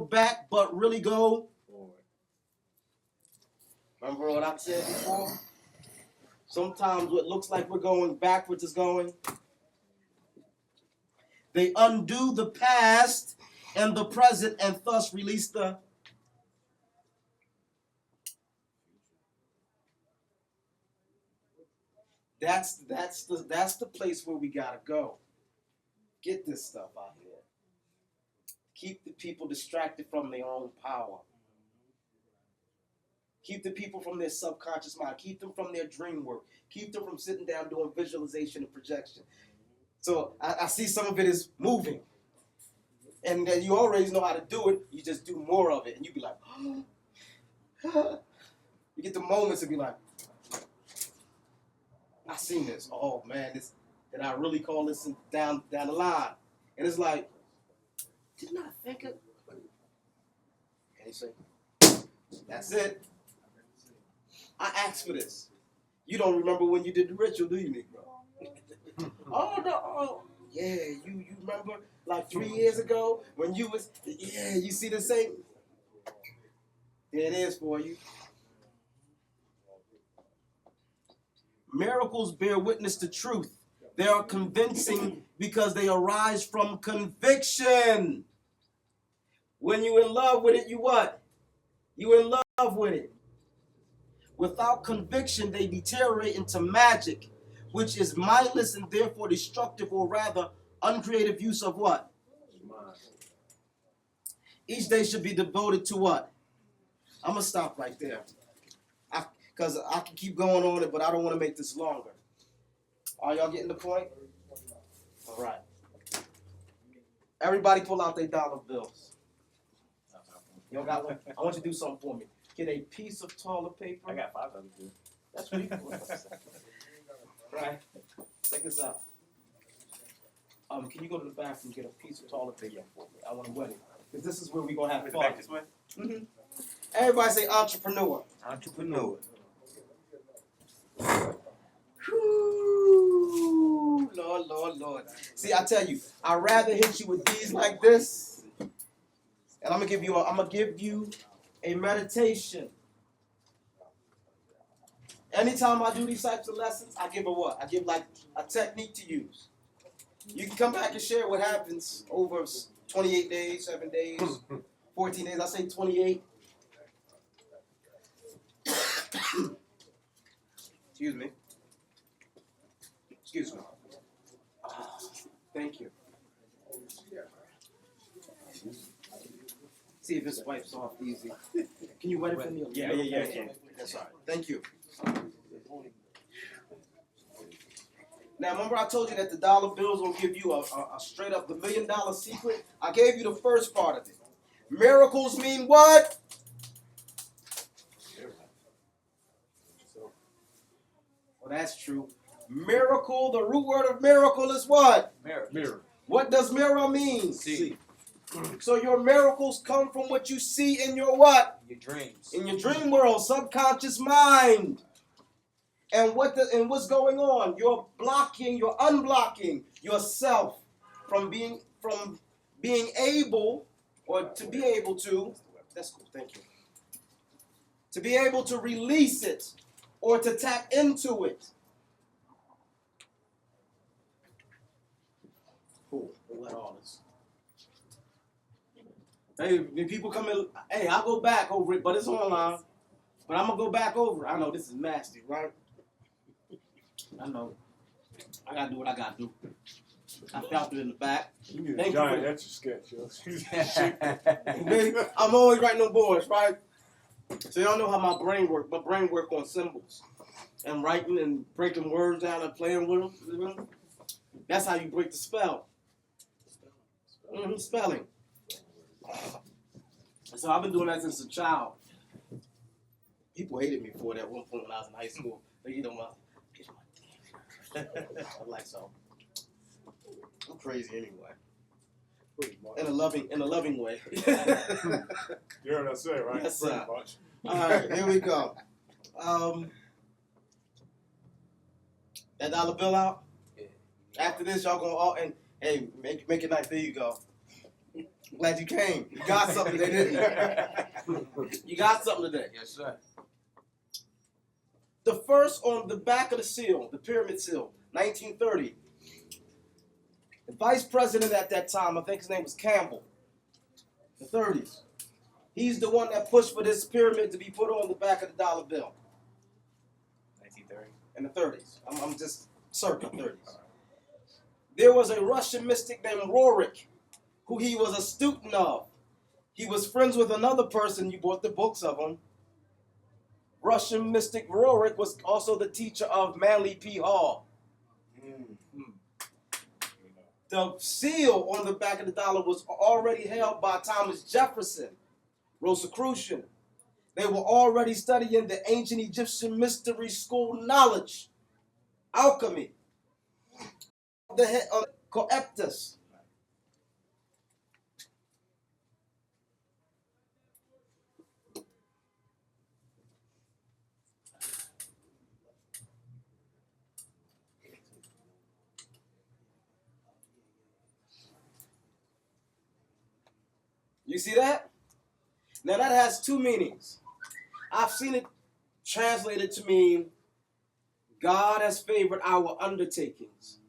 back, but really go forward. Remember what I said before? Sometimes what looks like we're going backwards is going. They undo the past and the present and thus release the. That's the place where we gotta go. Get this stuff out here. Keep the people distracted from their own power. Keep the people from their subconscious mind. Keep them from their dream work. Keep them from sitting down doing visualization and projection. So I see some of it is moving. And then you already know how to do it. You just do more of it. And you be like, you get the moments and be like, I seen this. Oh man, did I really call this down the line? And it's like, didn't I think it? And you say, that's it. I asked for this. You don't remember when you did the ritual, do you, Negro? Oh no, oh yeah, you remember like 3 years ago when you was, yeah, you see the same. There it is for you. Miracles bear witness to truth. They are convincing because they arise from conviction. When you're in love with it, you what? You in love with it. Without conviction, they deteriorate into magic, which is mindless and therefore destructive, or rather uncreative use of what? Each day should be devoted to what? I'm going to stop right there. Because I can keep going on it, but I don't want to make this longer. Are y'all getting the point? All right. Everybody pull out their dollar bills. Y'all got one? I want you to do something for me. Get a piece of toilet paper. I got $5 too. That's what you right. Check this out. Can you go to the bathroom and get a piece of toilet paper for me? I want to win it. Because this is where we're going to have fun. Back this way? Mm-hmm. Everybody say entrepreneur. Entrepreneur. Whew, Lord, Lord, Lord. See, I tell you, I'd rather hit you with these like this. And I'm gonna give you a meditation. Anytime I do these types of lessons, I give a what? I give like a technique to use. You can come back and share what happens over 28 days, 7 days, 14 days. I say 28. Excuse me. Excuse me. Thank you. See if this wipes off easy. Can you wet it for me? Yeah. That's all right. Thank you. Now, remember I told you that the dollar bills will give you a straight up the $1 million secret? I gave you the first part of it. Miracles mean what? Well, that's true. Miracle, the root word of miracle is what? Mirror. What does mirror mean? See. So your miracles come from what you see in your what? Your dreams. In your dream world, subconscious mind. And what's going on? You're unblocking yourself from being able, or to be able to. That's cool, thank you. To be able to release it or to tap into it. Cool. We'll let all this. Hey, when people come in, hey, I'll go back over it, but it's online. But I'm going to go back over it. I know this is nasty, right? I know. I got to do what I got to do. I felt it in the back. You need a Thank giant you. etch-a-sketch, yo. I'm always writing them boards, right? So y'all know how my brain work. My brain work on symbols. And writing and breaking words down and playing with them. That's how you break the spell. Spelling. So I've been doing that since a child. People hated me for that at one point when I was in high school. They get on my I'm like, so I'm crazy anyway. Pretty much. In a loving way. You heard what I say, right? Yes, Pretty sir. much. All right, here we go. That dollar bill out. After this, y'all gonna all and hey, make it nice. There you go. Glad you came. You got something today, didn't you? You got something today. Yes, sir. The first on the back of the seal, the pyramid seal, 1930. The vice president at that time, I think his name was Campbell, the 30s. He's the one that pushed for this pyramid to be put on the back of the dollar bill. 1930. In the 30s. I'm just circa 30s. There was a Russian mystic named Rorik, who he was a student of. He was friends with another person, you bought the books of him. Russian mystic Rorik was also the teacher of Manly P. Hall. The seal on the back of the dollar was already held by Thomas Jefferson, Rosicrucian. They were already studying the ancient Egyptian mystery school knowledge, alchemy, the head of Coeptus. You see that? Now that has two meanings. I've seen it translated to mean God has favored our undertakings.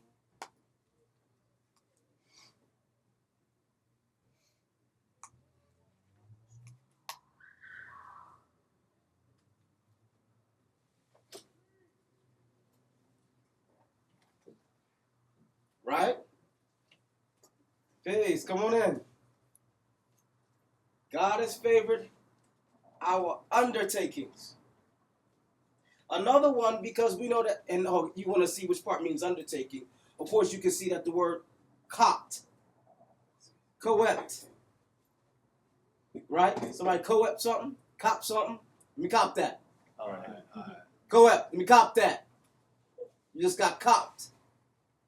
Right? Peace, come on in. God has favored our undertakings. Another one, because we know that, and you want to see which part means undertaking. Of course, you can see that the word copt, coept, right? Somebody coept something, cop something. Let me cop that. All right. Coept, let me cop that. You just got copped.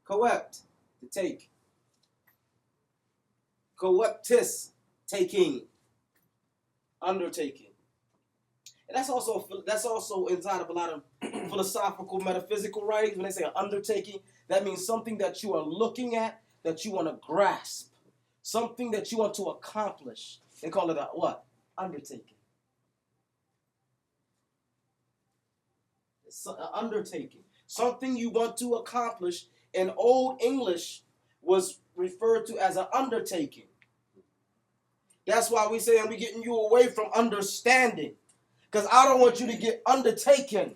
Coept, to take. Coeptus, taking. Undertaking. And that's also inside of a lot of philosophical, metaphysical writings. When they say undertaking, that means something that you are looking at, that you want to grasp, something that you want to accomplish. They call it a what? Undertaking. It's an undertaking. Something you want to accomplish. In Old English was referred to as an undertaking. That's why we say, we're getting you away from understanding. Because I don't want you to get undertaken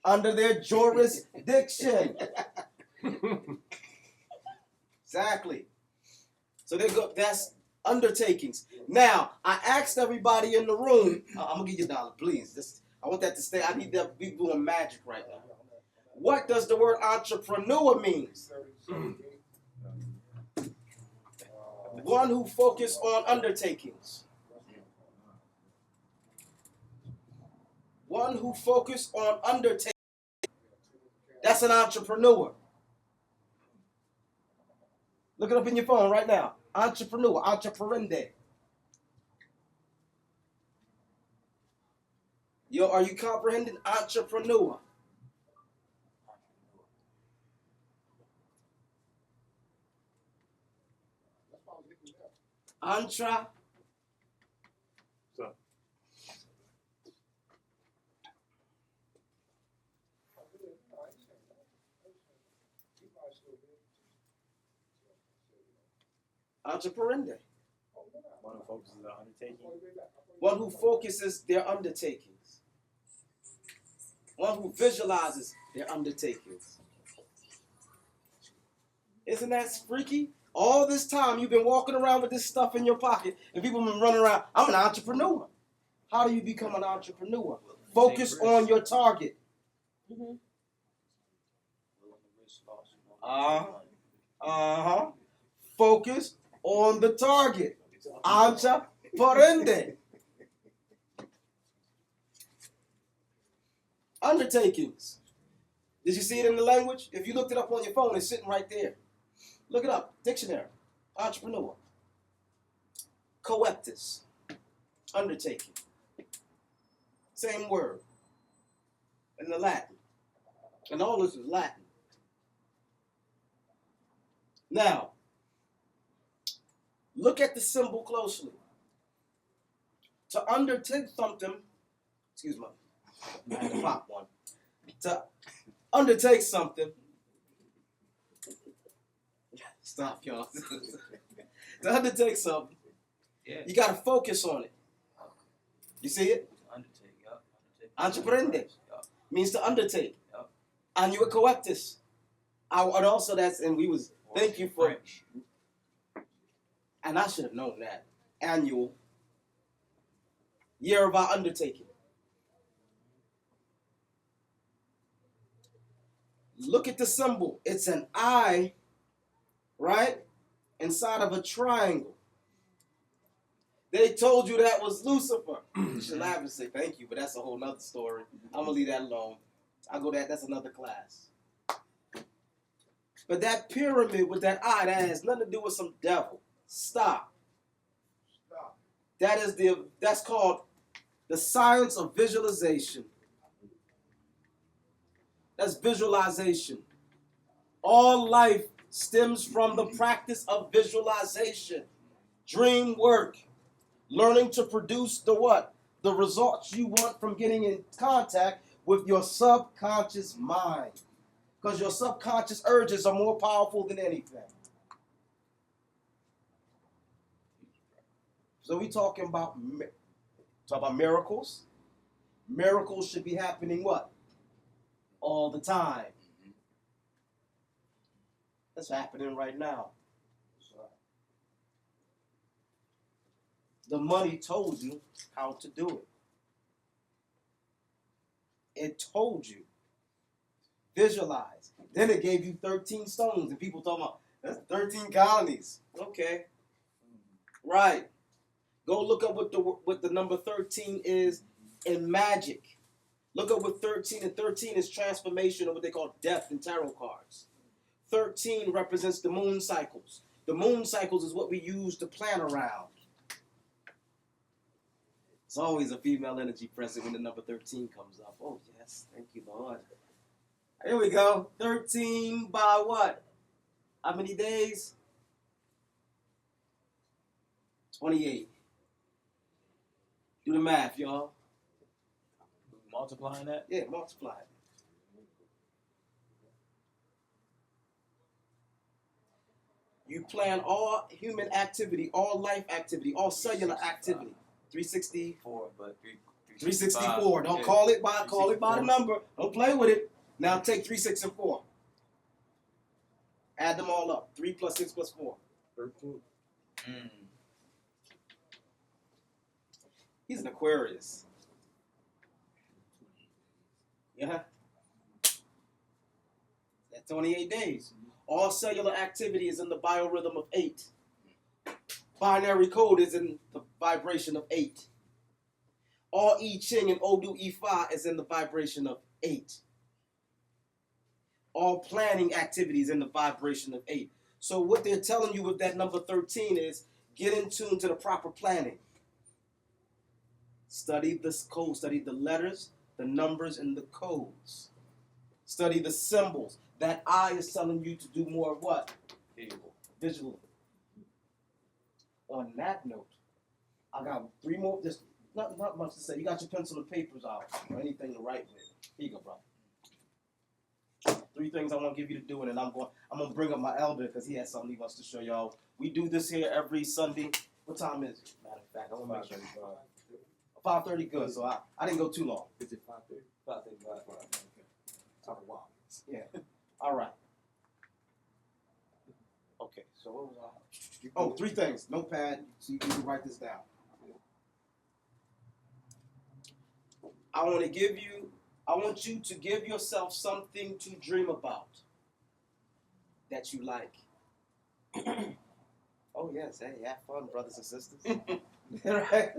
under their jurisdiction. Exactly. So they go. That's undertakings. Now, I asked everybody in the room, I'm going to give you $1, please. I want that to stay. I need that to be doing magic right now. What does the word entrepreneur mean? One who focuses on undertakings. One who focuses on undertakings. That's an entrepreneur. Look it up in your phone right now. Entrepreneur, entreprende. Yo, are you comprehending? Entrepreneur. Intra. So, Entreprende. One who focuses on undertaking. One who focuses their undertakings. One who visualizes their undertakings. Isn't that freaky? All this time you've been walking around with this stuff in your pocket, and people have been running around. I'm an entrepreneur. How do you become an entrepreneur? Focus on your target. Uh-huh. Focus on the target. Entreprende. Undertakings. Did you see it in the language? If you looked it up on your phone, it's sitting right there. Look it up. Dictionary. Entrepreneur. Coeptus. Undertaking. Same word. In the Latin. And all this is Latin. Now, Look at the symbol closely. To undertake something, excuse me, I had to pop one. To undertake something, stop, y'all. To undertake something, Yeah. you got to focus on it. You see it? Undertake, yup. Entreprende Yup. means to undertake. Yup. And you coactus. And also that's, and we was, thank you for, French. and I should have known that. Annual, year of our undertaking. Look at the symbol. It's an eye, right? Inside of a triangle. They told you that was Lucifer. You should laugh and say thank you, but that's a whole nother story. I'm gonna leave that alone. I'll go that's another class. But that pyramid with that eye, that has nothing to do with some devil. Stop. That's called the science of visualization. That's visualization. All life stems from the practice of visualization. Dream work. Learning to produce the what? The results you want from getting in contact with your subconscious mind. Because your subconscious urges are more powerful than anything. So we talking about miracles. Miracles should be happening what? All the time. That's happening right now. The money told you how to do it. It told you. Visualize. Then it gave you 13 stones, and people talking about that's 13 colonies. Okay. Right. Go look up what the number 13 is in magic. Look up what 13, and 13 is transformation, or what they call death in tarot cards. 13 represents the moon cycles. The moon cycles is what we use to plan around. It's always a female energy present when the number 13 comes up. Oh, yes. Thank you, Lord. Here we go. 13 by what? How many days? 28. Do the math, y'all. Multiplying that? Yeah, multiply it. You plan all human activity, all life activity, all cellular activity. 364, but 364. Don't call it by the number. Don't play with it. Now take 3, 6, and 4. Add them all up. 3 plus 6 plus 4. 13. He's an Aquarius. Yeah. That's 28 days. All cellular activity is in the biorhythm of 8. Binary code is in the vibration of 8. All I Ching and Odu Ifa is in the vibration of 8. All planning activities in the vibration of 8. So what they're telling you with that number 13 is get in tune to the proper planning. Study this code, study the letters, the numbers, and the codes. Study the symbols. That eye is telling you to do more of what? Visual. On that note, I got 3 more, just not much to say. You got your pencil and papers out, or anything to write with. Here you go, brother. 3 things I want to give you to do, and then I'm going to bring up my elder because he has something he wants to show y'all. We do this here every Sunday. What time is it? Matter of fact, I want to make sure. 5:30, good. So I didn't go too long. Is it 5:30? 5:35. Okay. Talk a while. Yeah. All right. Okay. So what was I? Oh, 3 things. Notepad, so you can write this down. I want you to give yourself something to dream about that you like. Oh yes, hey, have fun, brothers and sisters. Right?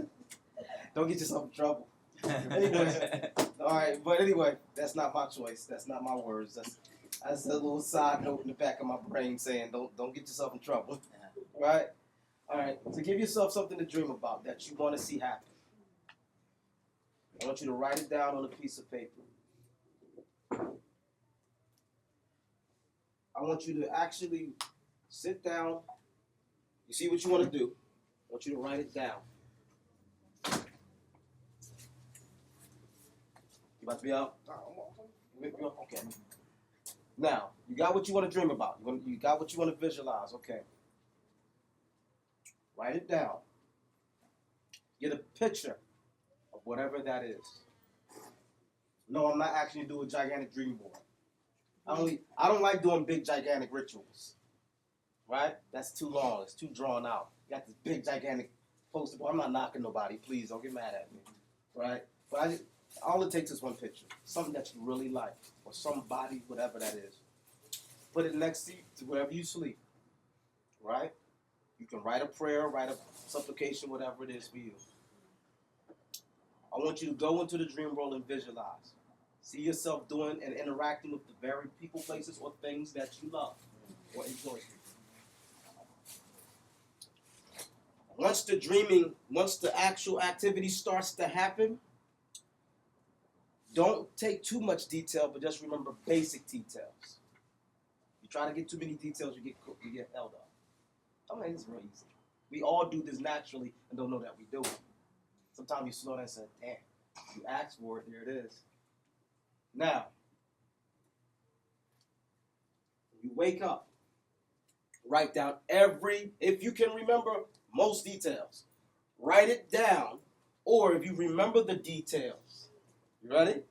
Don't get yourself in trouble. Anyway, all right. But anyway, that's not my choice. That's not my words. That's a little side note in the back of my brain saying, don't get yourself in trouble. Right? All right. So give yourself something to dream about that you want to see happen. I want you to write it down on a piece of paper. I want you to actually sit down. You see what you want to do? I want you to write it down. You about to be out? Okay. Now, you got what you want to dream about. You got what you want to visualize. Okay. Write it down. Get a picture of whatever that is. No, I'm not asking you to do a gigantic dream board. I don't like doing big, gigantic rituals. Right? That's too long. It's too drawn out. You got this big, gigantic poster board. I'm not knocking nobody. Please don't get mad at me. Right? But all it takes is one picture. Something that you really like. Or somebody, whatever that is. Put it next to wherever you sleep. Right? You can write a prayer, write a supplication, whatever it is for you. I want you to go into the dream world and visualize. See yourself doing and interacting with the very people, places, or things that you love or enjoy. Once the actual activity starts to happen, don't take too much detail, but just remember basic details. You try to get too many details, you get held up. I mean, it's real easy. We all do this naturally and don't know that we do it. Sometimes you slow down and say, damn, you asked for it, here it is. Now, you wake up, write down if you can remember most details, write it down, or if you remember the details, you ready?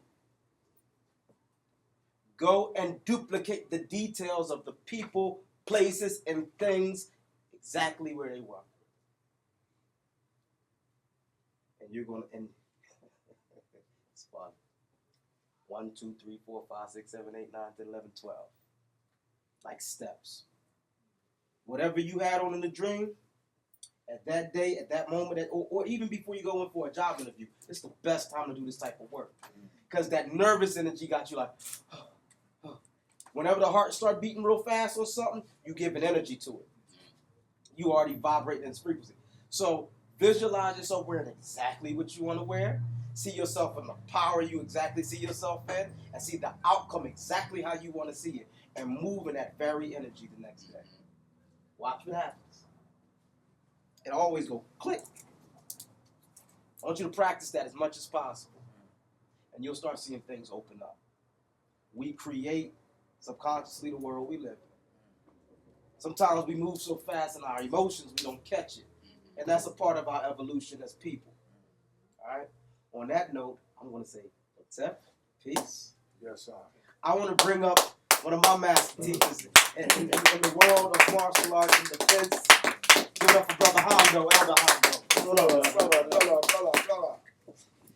Go and duplicate the details of the people, places, and things exactly where they were. And you're going to, and it's fun. 1, 2, 3, 4, 5, 6, 7, 8, 9, 10, 11, 12. Like steps. Whatever you had on in the dream, at that day, at that moment, or even before you go in for a job interview, it's the best time to do this type of work. Because that nervous energy got you like, whenever the heart starts beating real fast or something, you give an energy to it. You already vibrate in its frequency. So visualize yourself wearing exactly what you want to wear. See yourself in the power you exactly see yourself in, and see the outcome exactly how you want to see it, and move in that very energy the next day. Watch what happens. It always go click. I want you to practice that as much as possible, and you'll start seeing things open up. We create subconsciously the world we live in. Sometimes we move so fast in our emotions we don't catch it, and that's a part of our evolution as people. All right. On that note, I'm going to say, Tef, peace. Yes, sir. I want to bring up one of my master teachers in the world of martial arts and defense. Give it up for Brother Hondo, Elder Hondo. Come on over.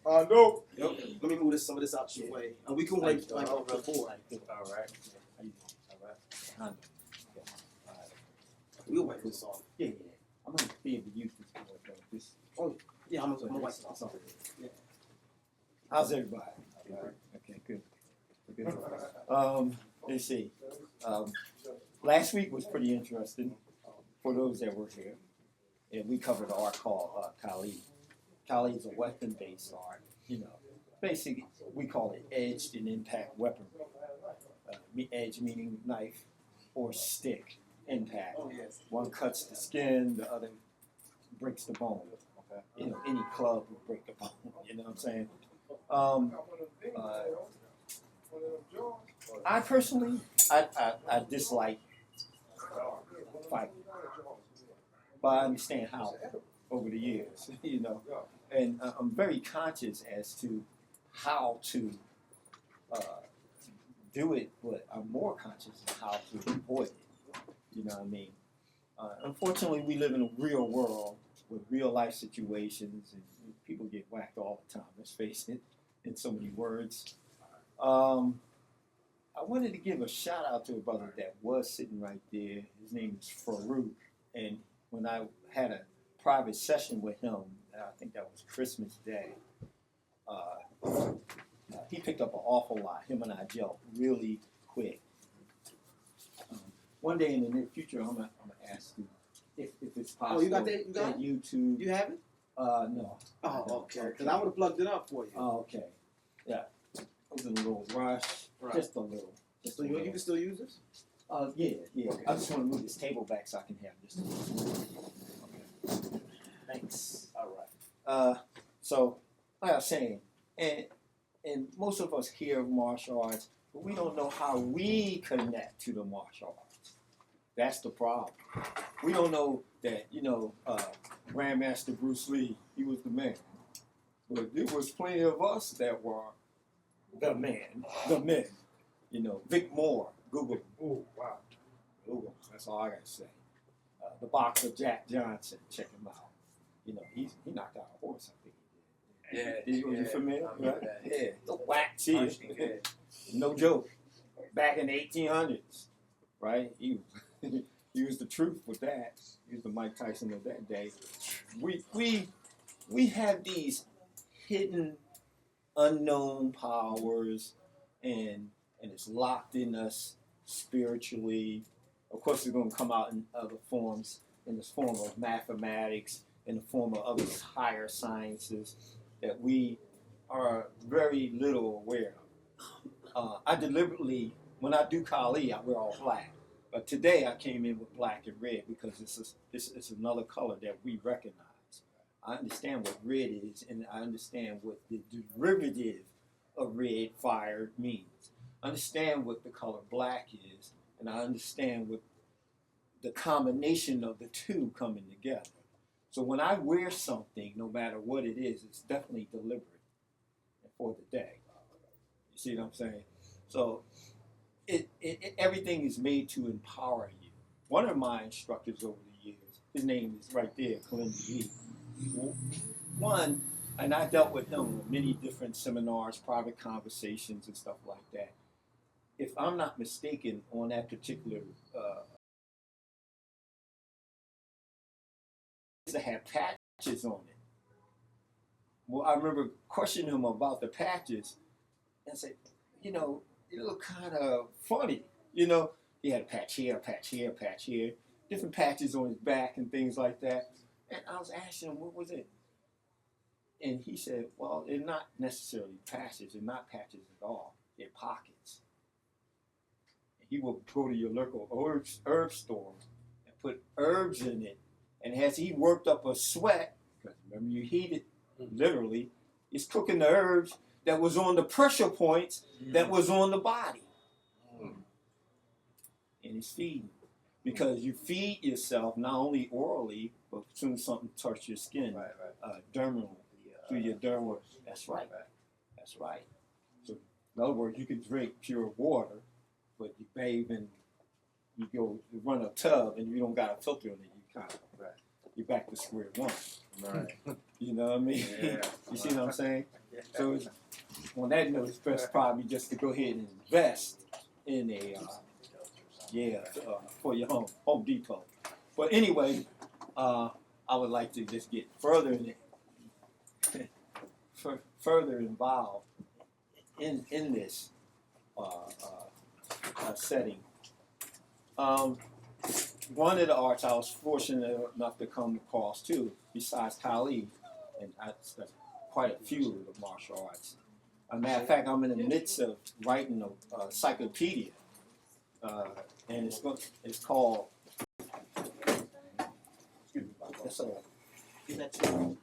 Hondo. Yep. Let me move some of this out your way. And we can wait like over before. All right. All right. We'll wipe this off. Yeah. I'm gonna be able to use this board though. Oh, yeah, I'm going to wipe this off. Yeah. How's everybody? All right. Okay, good. Let's see. Last week was pretty interesting for those that were here. And we covered an art called Kali. Kali is a weapon-based art. You know, basically we call it edged and impact weapon. Edge meaning knife or stick. Impact. Oh, yes. One cuts the skin, the other breaks the bone. Okay. You know, any club would break the bone. You know what I'm saying? I personally, I dislike fighting, but I understand how over the years, you know, and I'm very conscious as to how to do it, but I'm more conscious of how to avoid it. You know what I mean? Unfortunately, we live in a real world with real life situations, and people get whacked all the time. Let's face it, in so many words. I wanted to give a shout out to a brother that was sitting right there. His name is Farouk, and when I had a private session with him, I think that was Christmas Day, he picked up an awful lot. Him and I gelled really quick. One day in the near future, I'm gonna ask you if it's possible. Oh, you got that? You got it? YouTube. You have it? No. Oh, okay. Because I would have plugged it up for you. Oh, okay. Yeah. I was in a little rush. Right. Just a little. So you can still use this? Yeah. I just want to move this table back so I can have this. Okay. Thanks. All right. So, like I was saying, and most of us hear of martial arts, but we don't know how we connect to the martial arts. That's the problem. We don't know that, Grandmaster Bruce Lee, he was the man. But there was plenty of us that were the men. Vic Moore, Google. Oh, wow. Google. That's all I gotta say. The boxer Jack Johnson, check him out. He knocked out a horse, I think he did. Was you familiar? I remember Right? that. Yeah, the whack cheese. Yeah. No joke. Back in the 1800s, right? He was the truth with that. He was the Mike Tyson of that day. We have these hidden, unknown powers, and it's locked in us spiritually. Of course, it's going to come out in other forms, in the form of mathematics, in the form of other higher sciences that we are very little aware of. I deliberately, when I do Kali, I wear all black. But today I came in with black and red because it's another color that we recognize. I understand what red is, and I understand what the derivative of red fire means. I understand what the color black is, and I understand what the combination of the two coming together. So when I wear something, no matter what it is, it's definitely deliberate for the day. You see what I'm saying? So everything is made to empower you. One of my instructors over the years, his name is right there, Clint Lee. One, and I dealt with him in many different seminars, private conversations, and stuff like that. If I'm not mistaken, on that particular to have patches on it. Well, I remember questioning him about the patches and said, it looked kind of funny. He had a patch here, a patch here, a patch here, different patches on his back and things like that. And I was asking him, what was it? And he said, well, they're not necessarily patches. They're not patches at all. They're pockets. And he will go to your local herb store and put herbs in it. And as he worked up a sweat, because remember you heat it literally, he's cooking the herbs that was on the pressure points that was on the body. And he's feeding. Because you feed yourself not only orally, but as soon as something touches your skin, dermally, through your dermal. That's right. That's right. So in other words, you can drink pure water, but you bathe and you go run a tub and you don't got a filter on it. You're back to square one. Right. You know what I mean? Yeah. You see what I'm saying? So on that note, it's best probably just to go ahead and invest in a for your Home Depot. But anyway, I would like to just get further further involved in this setting. One of the arts I was fortunate enough to come across too, besides Kali, and I studied quite a few of the martial arts. As a matter of fact, I'm in the midst of writing a encyclopedia, and it's called. Excuse me about that. Give that to me.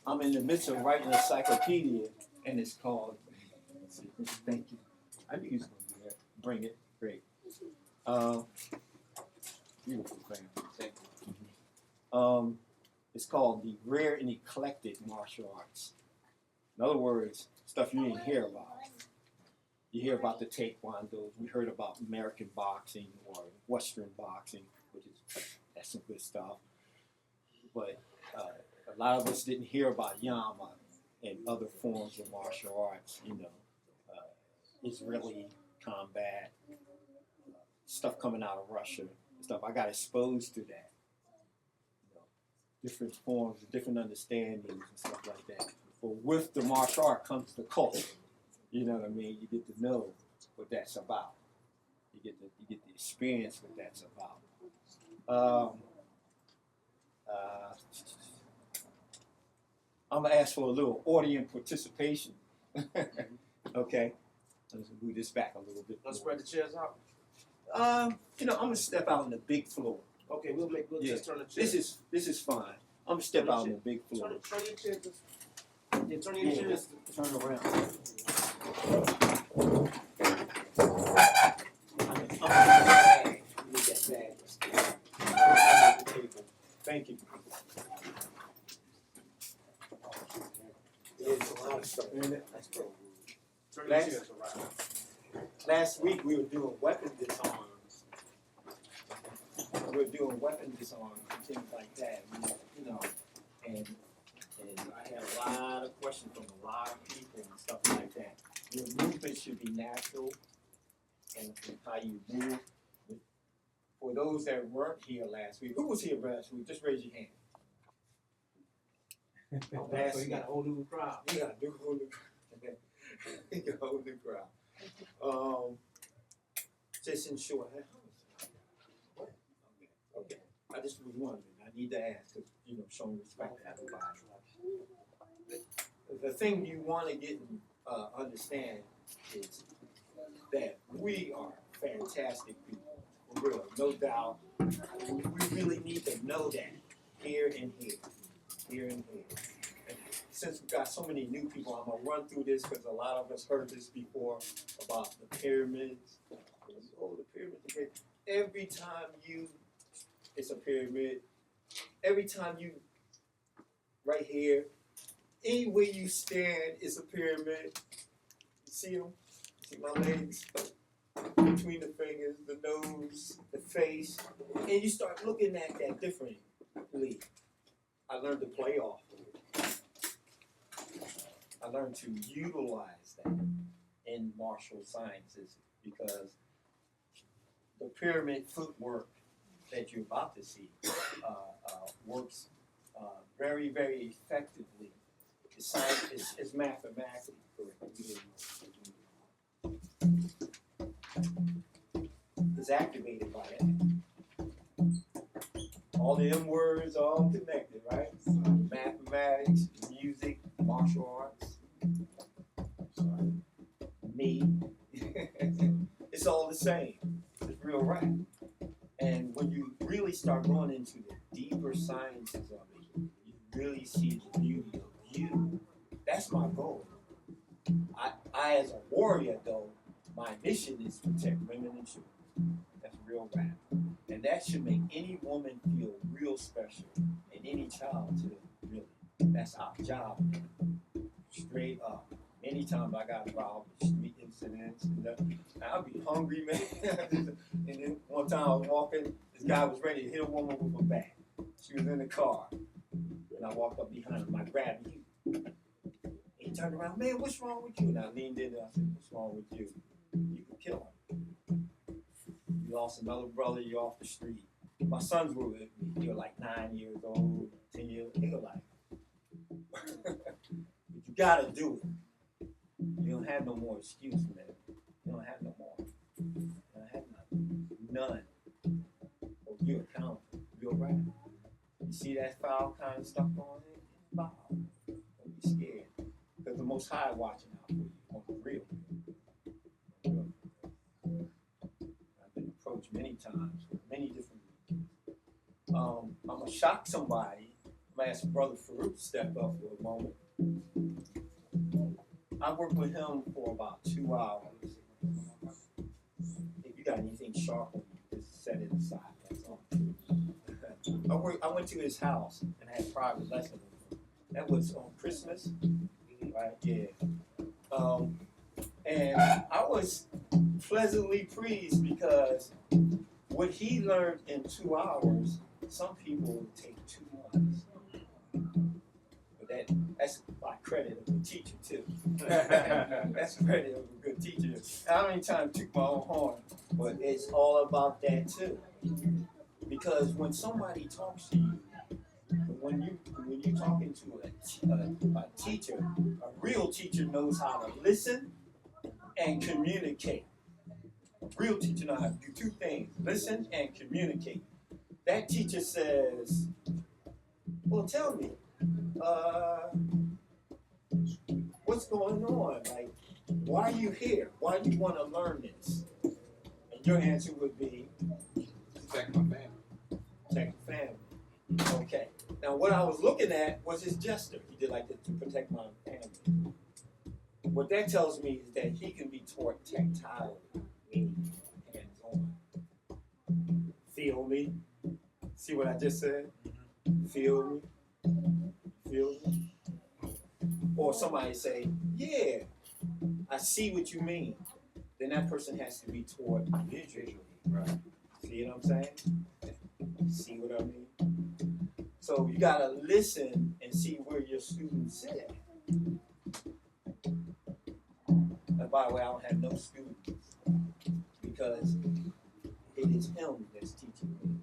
I'm in the midst of writing an encyclopedia, and it's called. Thank you. I knew he was going to do that. Bring it. Great. Beautiful family. It's called The Rare and Eclectic Martial Arts. In other words, stuff you didn't hear about. You hear about the taekwondos. We heard about American boxing or Western boxing, that's some good stuff. But a lot of us didn't hear about Yama and other forms of martial arts, Israeli combat, stuff coming out of Russia, stuff. I got exposed to that. Different forms, different understandings and stuff like that. But with the martial art comes the culture. You know what I mean? You get to know what that's about. You get the experience what that's about. I'm gonna ask for a little audience participation. Okay. Let's move this back a little bit. Let's spread the chairs out. I'm gonna step out on the big floor. Okay, we'll Yeah. just turn the chairs. This is fine. I'm gonna step out on the big floor. Turn your chairs. Yeah, turn your chairs. Turn around. Thank you. There's a lot of stuff in it. Turn your Last- chairs around. Last week we were doing weapon disarms. We were doing weapon disarms and things like that. You know, and I had a lot of questions from a lot of people and stuff like that. Your movement should be natural and how you move. For those that weren't here last week, who was here last week? Just raise your hand. So you got a whole new crowd. You got a whole new crowd. You got a whole new crowd. Just in short, okay. I just was wondering. I need to ask because showing respect to everybody. The thing you want to get understand is that we are fantastic people. For real, no doubt. We really need to know that here and here. And since we've got so many new people, I'm gonna run through this because a lot of us heard this before about the pyramids. Oh, the pyramid. Every time it's a pyramid. Every time right here, anywhere you stand is a pyramid. You see them? See my legs? Between the fingers, the nose, the face, and you start looking at that differently. I learned to play off. I learned to utilize that in martial sciences because the pyramid footwork that you're about to see works very, very effectively. It's mathematically correct. Is activated by that. All the M words are all connected, right? Mathematics, music, martial arts. Me. It's all the same. It's real rap. And when you really start going into the deeper sciences of it, you really see the beauty of you. That's my goal. I as a warrior though, my mission is to protect women and children. That's real rap. And that should make any woman feel real special and any child too, really. That's our job. Straight up. Many times I got involved with street incidents and I'll be hungry, man. And then one time I was walking, this guy was ready to hit a woman with a bat. She was in the car. And I walked up behind him, I grabbed him. He turned around, man, what's wrong with you? And I leaned in and I said, what's wrong with you? You can kill him. You lost another brother, you're off the street. My sons were with me. They were like 9 years old, 10 years old. They were like, but you gotta do it. You don't have no more excuse, man. You don't have no more. You don't have none. Or you're accountable. You're right. You see that foul kind of stuff going on? It's foul. Don't be scared. Because the Most High watching out for you on the real. I've been approached many times with many different reasons. I'm going to shock somebody. I'm going to ask Brother Farouk to step up for a moment. I worked with him for about 2 hours. If you got anything sharp on you, just set it aside. That's all. I went to his house and had a private lesson with him. That was on Christmas, right? Yeah. And I was pleasantly pleased because what he learned in 2 hours, some people would take 2 months. But that's by credit of the teacher too. That's credit of a good teacher. I don't even try to toot my own horn, but it's all about that too. Because when somebody talks to you, when you're talking to a teacher, a real teacher knows how to listen and communicate. A real teacher knows how to do 2 things: listen and communicate. That teacher says, "Well, tell me, what's going on? Like, why are you here? Why do you want to learn this? And your answer would be, Protect my family. protect the family. Okay. Now, what I was looking at was his gesture. He did like this to protect my family. What that tells me is that he can be taught tactile, meaning hands-on. Feel me? See what I just said? Feel me? Feel me? Or somebody say, yeah, I see what you mean. Then that person has to be taught visually. Right. See what I'm saying? See what I mean? So you gotta listen and see where your students sit. And by the way, I don't have no students because it is him that's teaching me.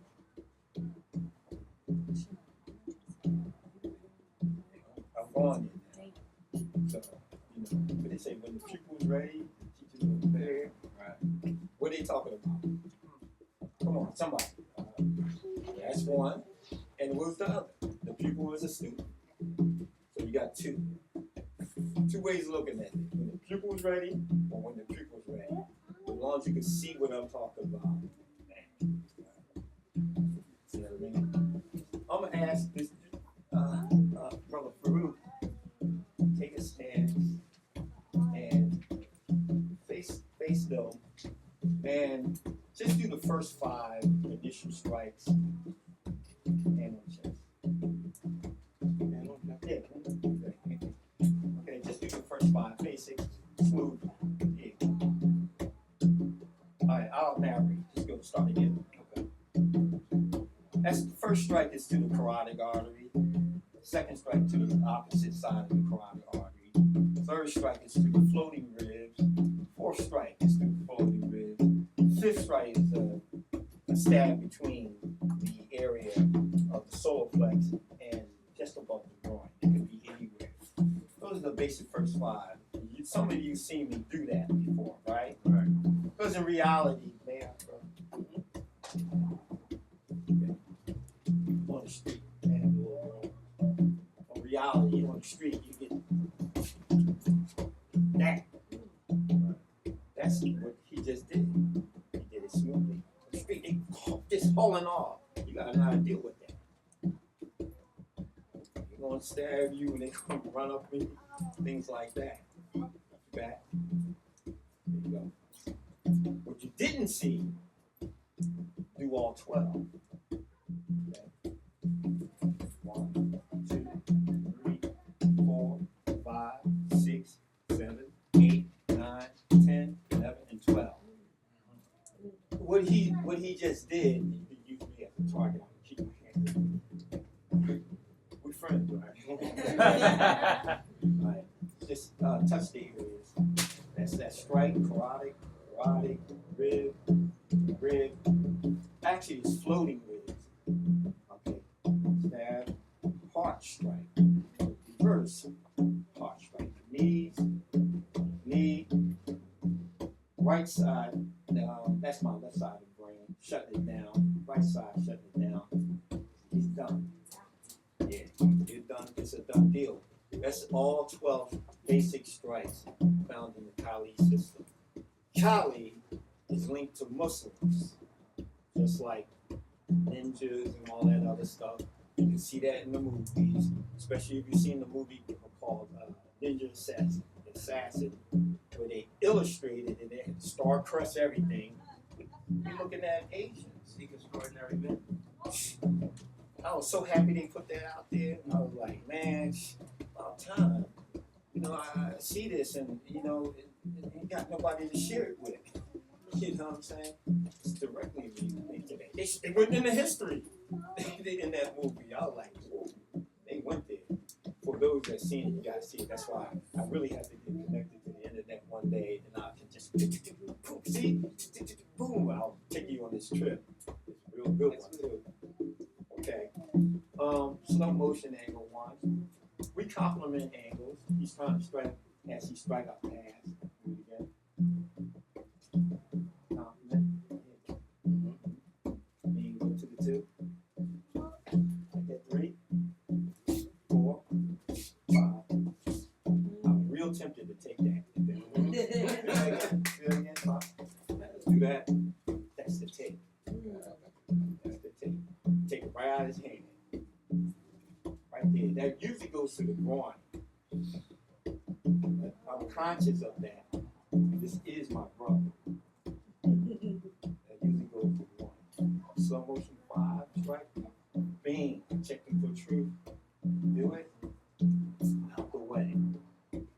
I'm on it now. So, what they say, when the pupil's ready, the teacher's prepared. Right. What are they talking about? Come on, somebody. That's one. And what's the other? The pupil is a student. So you got two. Two ways of looking at it. When the pupil is ready or when the pupil's ready. As long as you can see what I'm talking about. See what I mean? I'm going to ask this Brother Farouk, take a stance and face them and just do the first 5 initial strikes. Hand on chest. Yeah. Okay, just do the first 5 basics. Smooth. Yeah. Alright, I'll narrate. Just go start again. Okay. That's the first strike is to the carotid artery. Second strike to the opposite side of the carotid artery. Third strike is to the floating ribs. Fourth strike is to the floating ribs. Fifth strike is a stab between the area of the solar plex and just above the groin. It can be anywhere. Those are the basic first 5. Some of you seen me do that before, right? Right. Because in reality, man, on the street, man, on reality, on the street, you get that. That's what he just did. He did it smoothly. On the street, they just hauling off. You gotta know how to deal with that. They're gonna stab you and they're gonna run up with you, things like that. Back. There you go. What you didn't see, do all 12. Okay. 1, 2, 3, 4, 5, 6, 7, 8, 9, 10, 11, and 12. What he just did, he used me as a target. I keep my hand. We're friends, right? Right. Just touch the areas. That's that strike, carotid, rib. Actually, it's floating ribs. Okay. Stab, heart strike. Reverse heart strike. Knees, knee, right side. That's my left side of the brain. Shut it down. Right side, shut it down. He's done. Yeah, you're done. It's a done deal. That's all 12 basic strikes found in the Kali system. Kali is linked to Muslims, just like ninjas and all that other stuff. You can see that in the movies, especially if you've seen the movie called Ninja Assassin, where they illustrated it. They had star-crust everything. You're looking at Asians. Seek extraordinary men. I was so happy they put that out there. I was like, man, about time. I see this and, ain't got nobody to share it with. You know what I'm saying? It's directly linked to that. They went into history in that movie. I was like, whoa, they went there. For those that seen it, you gotta see it. That's why I really have to get connected to the internet one day and I can just, see, boom, I'll take you on this trip. It's a real good one too. Okay. Slow motion angle 1. We complement angles. He's trying to strike as he strike up pass. Do it again. Complement. Then go to the 2. Like that 3, 4, 5. I'm real tempted to take that. That's the tape. That's the tape. Take it right out of his hand. Right there. That usually goes to the groin. But I'm conscious of that. This is my brother. That usually goes to the groin. Slow motion 5, strike. Bing. Checking for truth. Do it. Out the way.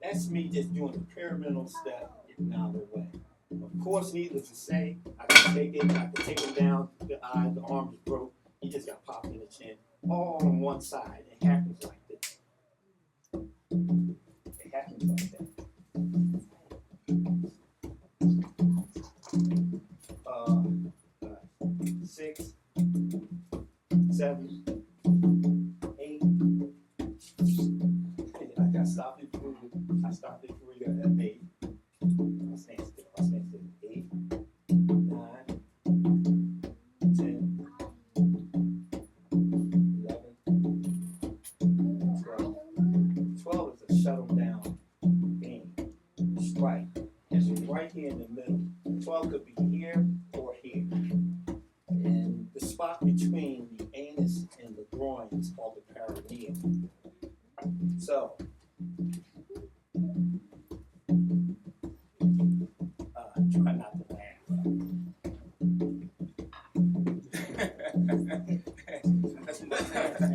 That's me just doing the pyramidal step, getting out of the way. Of course, needless to say, I can take him down, the eye, the arm is broke, he just got popped in the chin, all on one side. It happens like this. It happens like that. 6, 7, 8. I got stopped it through. I stopped it through at 8. I'll stand still. 8, 9, 10, 11, 12. 12 is a shuttle down game. Strike. It's right here in the middle. 12 could be here or here. And the spot between the anus and the groin is called the perineum. So, try not to laugh.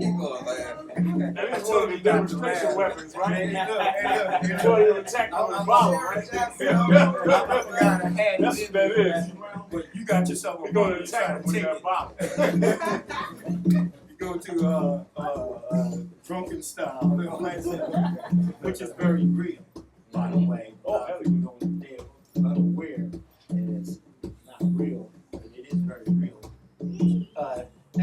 You gonna laugh. That is one of the demonstration weapons, right? Until you attack on the bottom, right? I forgot I had That's what that is. But you got yourself a We're going to bottle, attack you with try that to take bottle. it. You go to drunken style, which is very real, by the way. Oh, hell People don't, they're unaware that it's not real, but it is very real.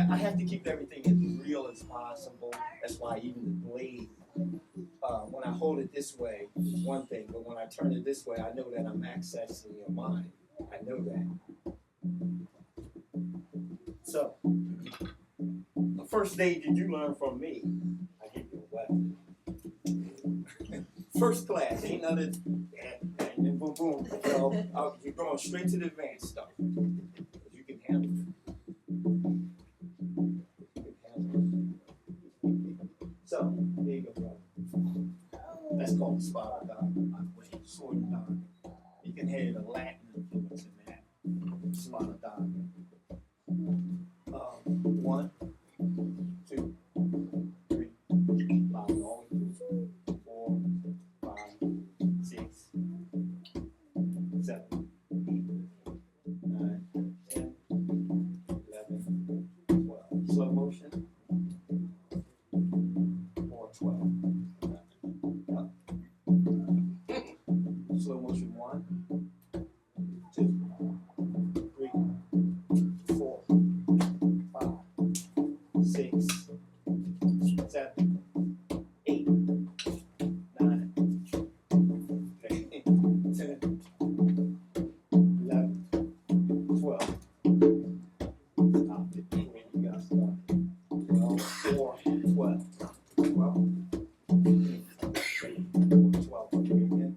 I have to keep everything as real as possible. That's why even the blade, when I hold it this way, is one thing, but when I turn it this way, I know that I'm accessing your mind. I know that. So, the first day did you learn from me? I give you a weapon. First class, ain't none of that, and then boom, boom. Well, you're going straight to the advanced stuff. You can handle it. So, there you go, brother. That's called the spiral dog, by the way, sword dog. You can hear the Latin influence in that. Spiral dog. 1, 2, 3, 5, 4, 5, 6, 7, 8, 9, 10, 11, 12. Slow motion. 4, 12. Up. Slow motion 1, 2, 3, 4, 5, 6, 7, 8, 9, 10, 11, 12. Stop it. When you got started. 12, 4, 12. 12. 12 up here again.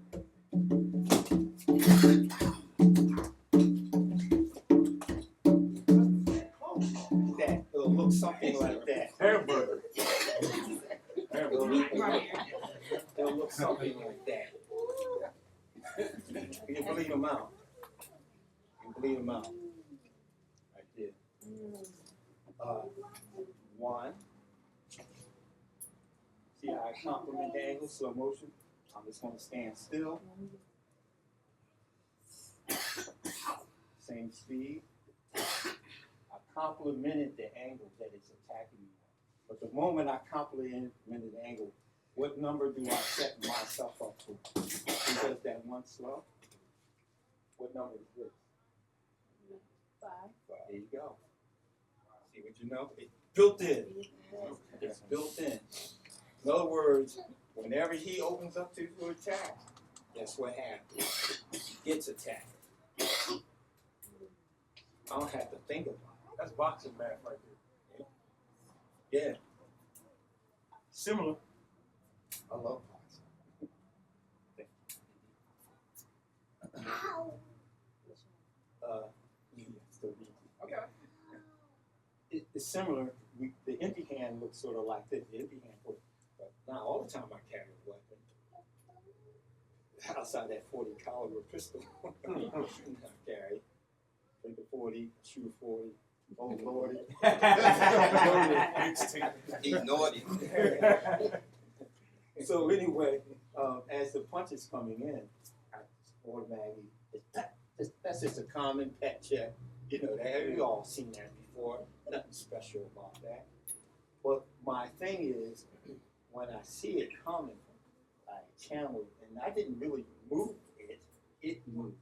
That it'll look something like that. Hamburger. It'll look something like that. You can bleed them out. You can bleed them out. Right there. 1. See how I compliment the angle, slow motion? I'm just going to stand still. Same speed. I complimented the angle that it's attacking me. But the moment I complimented the angle, what number do I set myself up to? Who does that one slow? What number is this? 5. There you go. See what you know? It's built in. It's built in. In other words, whenever he opens up to attack, guess what happens? He gets attacked. I don't have to think about it. That's boxing math right there. Yeah. Similar. I love boxing. Yeah, still be it's similar. The empty hand looks sort of like this. The empty hand, but not all the time I carry a weapon. Outside that 40 caliber pistol, I carry. Take a 40, shoot a 40. Oh Lordy. He's naughty. So anyway, as the punch is coming in, I automatically, that's just a common pet check. You know, that we all seen that before. Nothing special about that. But my thing is, when I see it coming, I channel it, and I didn't really move it. It moved.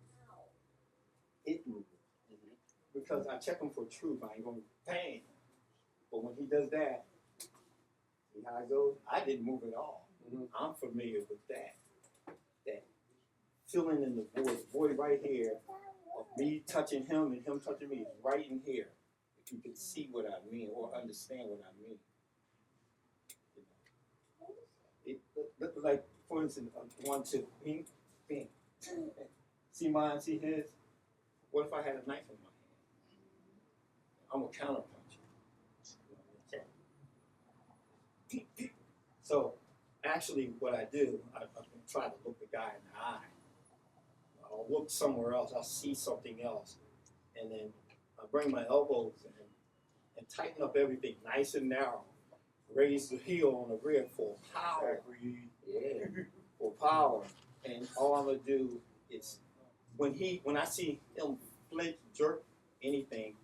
It moved. Because I check him for truth. I ain't gonna bang. But when he does that, see how it goes? I didn't move at all. I'm familiar with that. That filling in the void right here, of me touching him and him touching me, is right in here. If you can see what I mean or understand what I mean. It like, for instance, 1, 2, bing, bing. See mine, see his? What if I had a knife in my hand? I'm a counter puncher. So actually what I do, I try to look the guy in the eye. I'll look somewhere else, I'll see something else. And then I bring my elbows in and tighten up everything nice and narrow. Raise the heel on the rear for power. Yeah, for power. And all I'm gonna do is when I see him flinch, jerk, anything,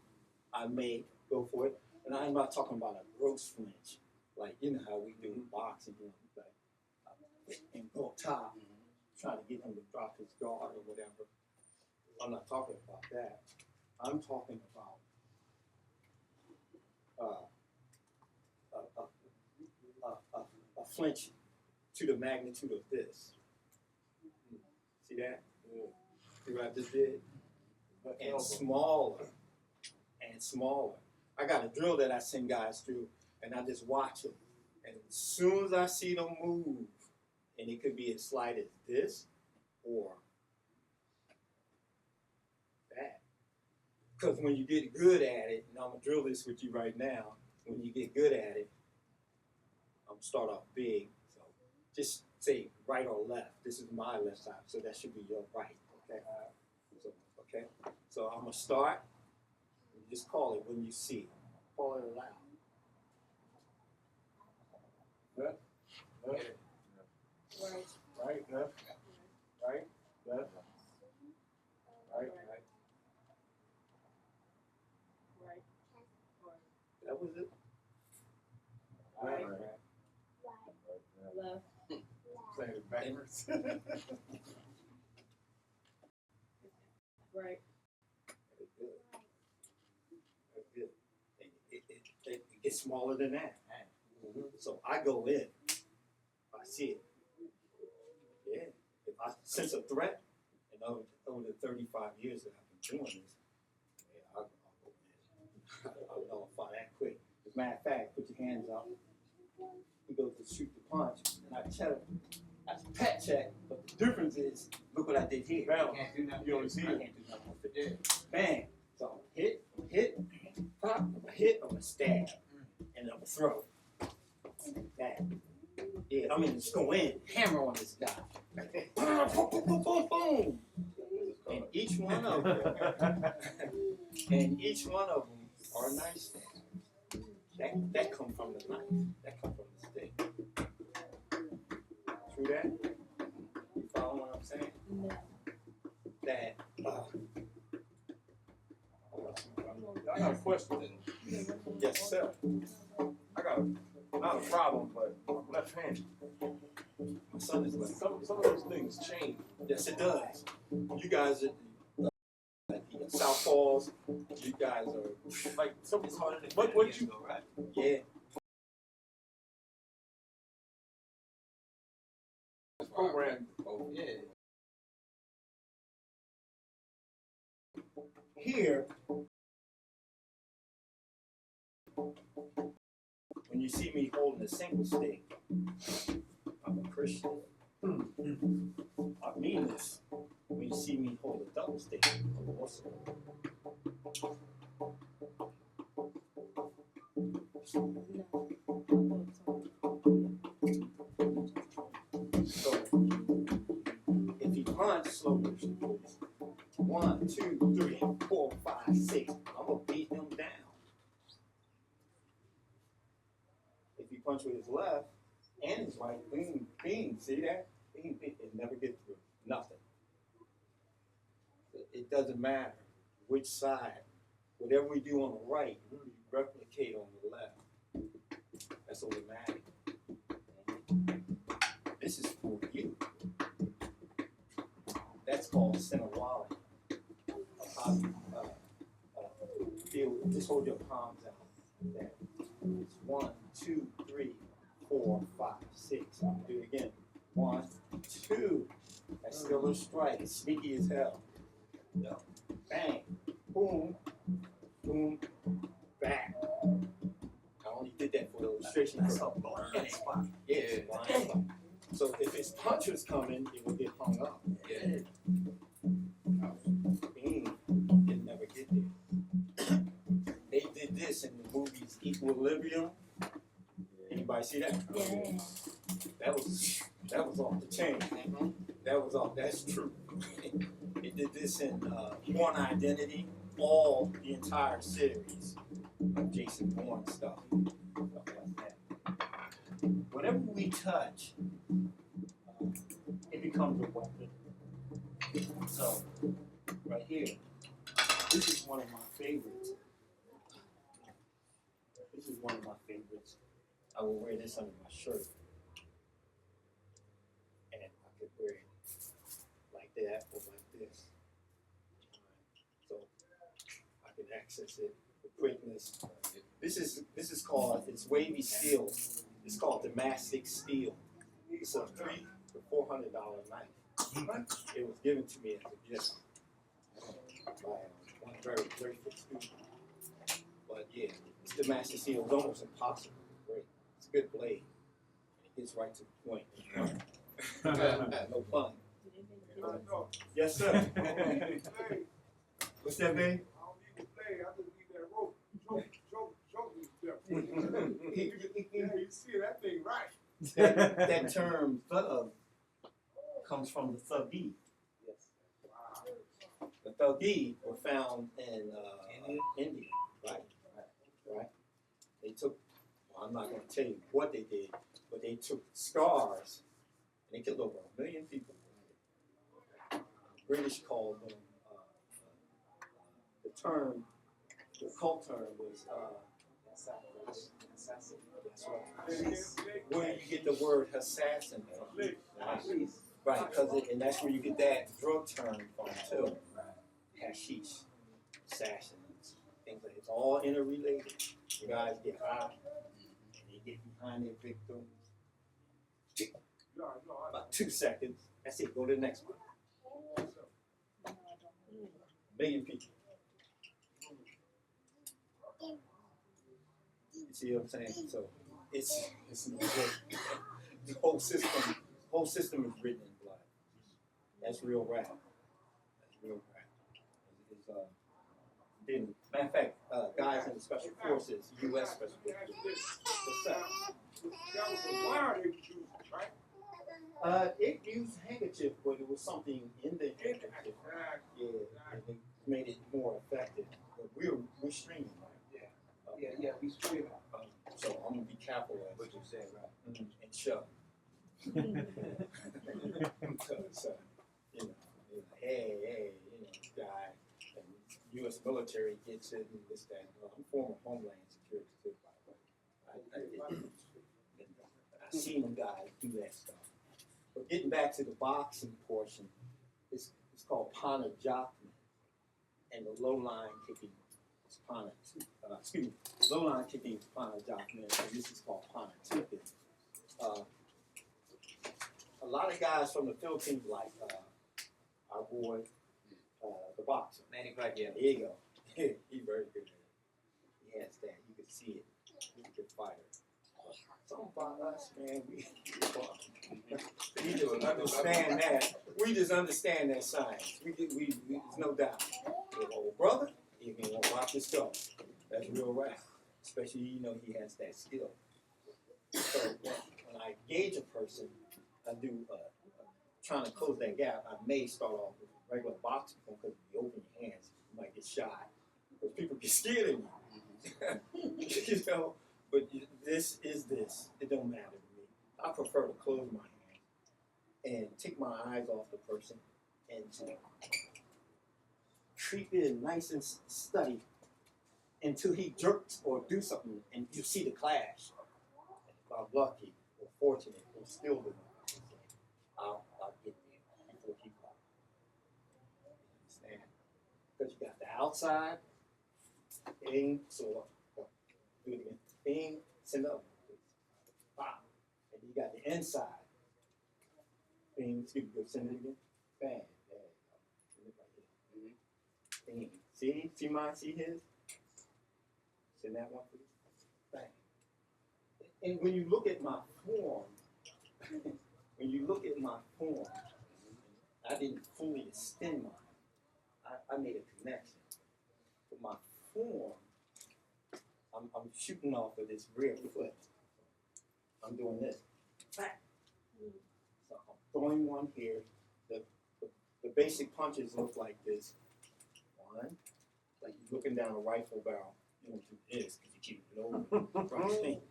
I may go for it. And I'm not talking about a gross flinch, like you know how we do in boxing, you know, like and go top, trying to get him to drop his guard or whatever. I'm not talking about that. I'm talking about a flinch to the magnitude of this. See that? See what I just did? And smaller and smaller. I got a drill that I send guys through, and I just watch them. And as soon as I see them move, and it could be as slight as this or that. Because when you get good at it, and I'm going to drill this with you right now, when you get good at it, I'm start off big. So just say right or left. This is my left side, so that should be your right. Okay. Okay. So I'm gonna start. You just call it when you see it. Call it aloud. Left, left, right, left, right, left, right, right. That was it. Right, Left. Saying it backwards. Right. Very good. Very good. And it gets smaller than that. So I go in. I see it. Yeah. If I sense a threat, and over the 35 years that I've been doing this, yeah, I'll go in. I'll nullify that quick. As a matter of fact, put your hands up. He goes to shoot the punch, and I check him. That's a pet check, but the difference is, look what I did here. Balance. Can't do nothing. You only see I it. can't do nothing with it. Bang. So hit, pop, I'm gonna hit, I'm gonna stab, and I'm gonna throw. That. Yeah, I mean, just go in, hammer on this guy. Boom, boom, boom, boom, boom. And each one of them, are nice things. That come from the knife. That come from the stick. True that? You follow what I'm saying? No. That I got a question. yes, sir. I got not a problem, but I'm left-handed. My son is left. Some of those things change. Yes, it does. You guys are southpaws. You guys are Like some. It's harder than What you? though, right? yeah. Program. Oh, yeah. Here, when you see me holding a single stick, I'm a Christian. I mean this. When you see me hold a double stick, I'm a Muslim. So if he punch slowly, 1, 2, 3, 4, 5, 6, I'm gonna beat him down. If he punch with his left and his right, bing, bing, see that? Bing, bing, it never get through. Nothing. It doesn't matter which side. Whatever we do on the right, we replicate on the left. That's automatic. This is for you. That's called center wallet. Just hold your palms out. There. It's 1, 2, 3, 4, 5, 6. Do it again. 1, 2. That's still a strike. It's sneaky as hell. No. Bang. Boom. Boom. Bang. I only did that for the illustration. That's a blind spot. Yeah, it's blind spot. So if his punch was coming, it would get hung up. Yeah. Bing. It never get there. They did this in the movies Equilibrium. Anybody see that? Yeah. That was off the chain. That was off. That's true. They did this in Born Identity, the entire series of Jason Bourne stuff like that. Whatever we touch, it becomes a weapon. So, right here, this is one of my favorites. This is one of my favorites. I will wear this under my shirt. And I could wear it like that or like this. So I can access it for quickness. This is called, it's wavy steel. It's called Damascus steel. It's a $300 to $400 knife. It was given to me as a gift by one very grateful student. But yeah, it's Damascus steel. It's almost impossible. Great. It's a good blade. It gets right to the point. No pun. Yes, sir. What's that, babe? You see that thing right. That term thug comes from the thuggee. The thuggee were found in India, right? They took, well, I'm not going to tell you what they did, but they took scars and they killed over 1 million people. The British called them, the cult term was assassin. That's right. Where do you get the word assassin from? Right, and that's where you get that drug term from too. Hashish, assassins, things like that. It's all interrelated. You guys get high, and they get behind their victims. About 2 seconds. That's it. Go to the next one. 1 million people. You see what I'm saying? So it's the whole system is written in blood. That's real rap. That's real rap. Matter of fact, guys in the special forces, U.S. special forces. What's that? That was a wire they used, right? It used handkerchief, but it was something in the handkerchief. Yeah, and it made it more effective. But we're streaming, right? Yeah, we stream. So I'm gonna be careful as What you said, right? and shove. Because hey, guy, and U.S. military gets it and this, that. I'm former Homeland Security too, by the way. I've seen them guys do that stuff. But getting back to the boxing portion, it's called Pana Jockman, and the low line kicking is Pana. Low line kicking is Pana Jockman, and this is called Pana tipping. A lot of guys from the Philippines like our boy, the boxer. Manny Pacquiao. There you go. He's very good at it. He has that. You can see it. He's a good fighter. Something about us, man. We just understand that. We just understand that science. There's no doubt. Your old brother, you can watch his stuff. That's real rap. especially he has that skill. So when I gauge a person, I do trying to close that gap. I may start off with regular boxing because if you open your hands, you might get shot. Because people get scared of you. But this is this. It don't matter to me. I prefer to close my hands and take my eyes off the person and to creep in nice and steady until he jerks or do something, and you see the clash. If I'm lucky or fortunate or skilled enough, I'll get there before he pops. Understand? Because you got the outside, bing, so do it again, bing, send up, pop, and you got the inside, bing, excuse me, send it again, bang, there you go, send it right here, bing, see mine, see his, send that one for you, bang. And when you look at my form, I didn't fully extend mine. I made a connection. But my form, I'm shooting off of this rear foot. I'm doing this. Back. So I'm throwing one here. The basic punches look like this. One, like you're looking down a rifle barrel. You don't do this because you keep it over. Right?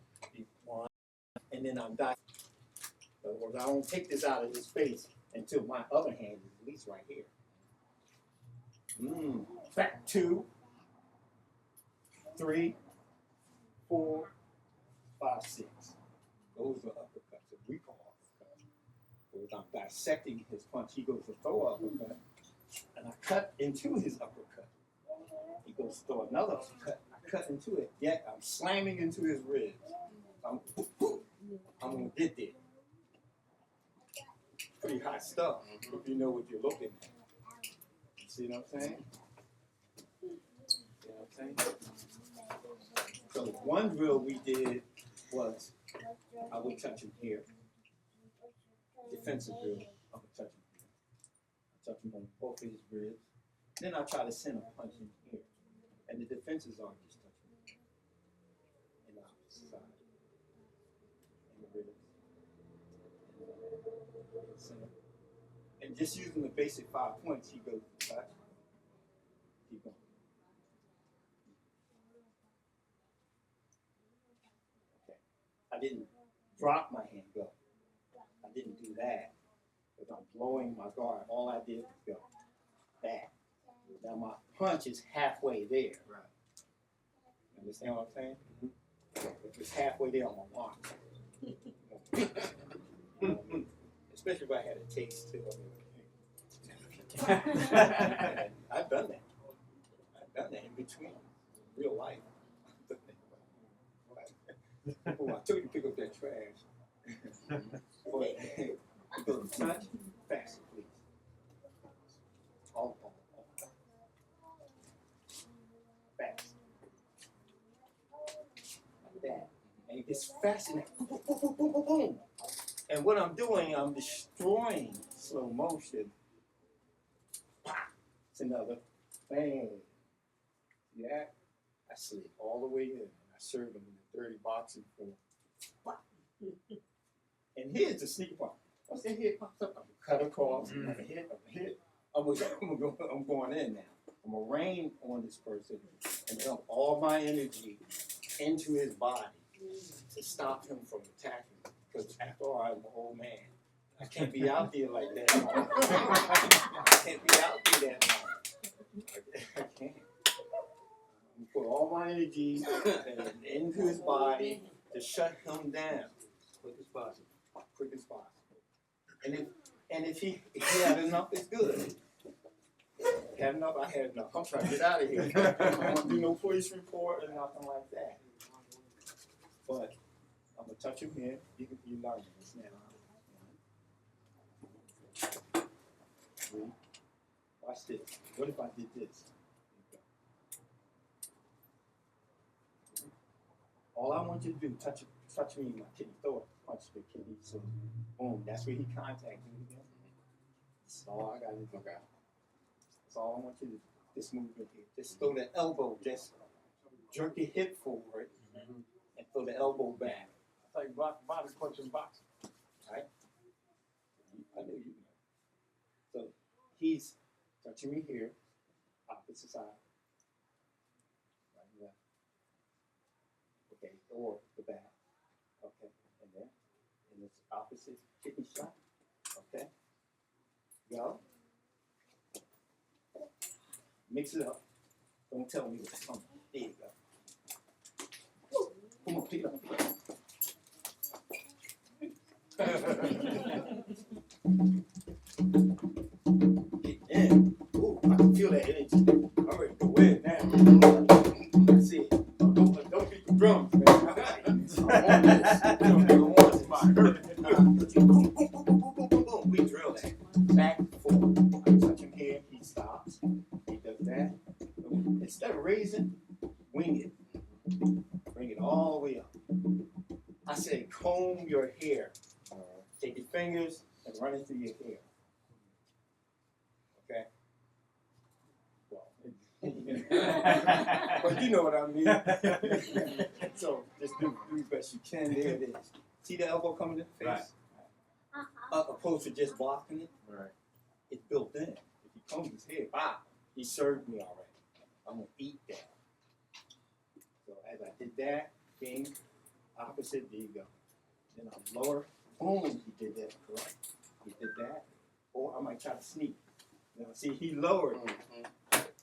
One, and then I'm diving. In other words, I don't take this out of his face until my other hand is at least right here. Back 2, 3, 4, 5, 6. Those are uppercuts that we call uppercuts. Whereas I'm dissecting his punch, he goes to throw an uppercut, and I cut into his uppercut. He goes to throw another uppercut, I cut into it, yet I'm slamming into his ribs. I'm gonna get there. Pretty hot stuff if you know what you're looking at. You see what I'm saying? So one drill we did was I would touch him here. Defensive drill, I would touch him here. I touch him on both of his ribs. Then I try to send a punch in here. And the defenses are just touching me. And the opposite side. And the ribs. Center. And just using the basic 5 points, he goes touch. Keep going. Okay. I didn't drop my hand go. I didn't do that. Because I'm blowing my guard. All I did was go back. Now my punch is halfway there. Right. You understand what I'm saying? If it's halfway there, I'm gonna launch. Especially if I had a taste too. I've done that. In between real life. Oh, I told you to pick up that trash. But touch faster, please. All. Fast. Like that. And it gets fast enough. Boom, boom, boom, boom, boom, boom. And what I'm doing, I'm destroying slow motion. It's another bang. Yeah, I slid all the way in. I served him in the 30 boxing form. And here's the sneaky part. Once that head pops up, I'm gonna cut across. I'm gonna hit. I'm going in now. I'm gonna rain on this person and dump all my energy into his body to stop him from attacking me. Because after all, I'm an old man. I can't be out there like that. I can't be out there that long. I can't. I'm put all my energy into his body to shut him down. Quick as possible. Quick as possible. And if he had enough, it's good. Had enough, I had enough. I'm trying to get out of here. I don't want to do no police report or nothing like that. But I'm gonna touch him here. You learn this now. 3. Watch this. What if I did this? All I want you to do, touch me in my kidney. Throw a punch to the kidney. So boom, that's where he contacted me again. That's all I gotta do. That's all I want you to do. This movement here. Just throw that elbow, just jerk your hip forward throw the elbow back. It's like body punching boxing. I knew you know. So he's touching me here, opposite side. Right and left. Okay, or the back. Okay, and then and it's opposite kidney shot. Okay. Go. Mix it up. Don't tell me what's coming. There you go. Come on, pick it up. Ooh, I can feel that energy. I'm ready to win now. That's it. Don't beat the drums, man. I'm on this. I'm on this. Boom, boom, boom, boom, boom, boom, boom, boom. We drill that. Back and forth. I touch him here, he stops. He does that. Instead of raising, wing it. Bring it all the way up. I said, comb your hair. Take your fingers and run it through your hair. Okay? Well, but you know what I mean. So just do the best you can. There it is. See the elbow coming in the face? Right. Opposed to just blocking it. Right. It's built in. If he combs his hair, he served me already. I'm gonna eat that. So as I did that, king, opposite, there you go. Then I'm lower, boom, he did that, correct? He did that. Or I might try to sneak. Now see, he lowered.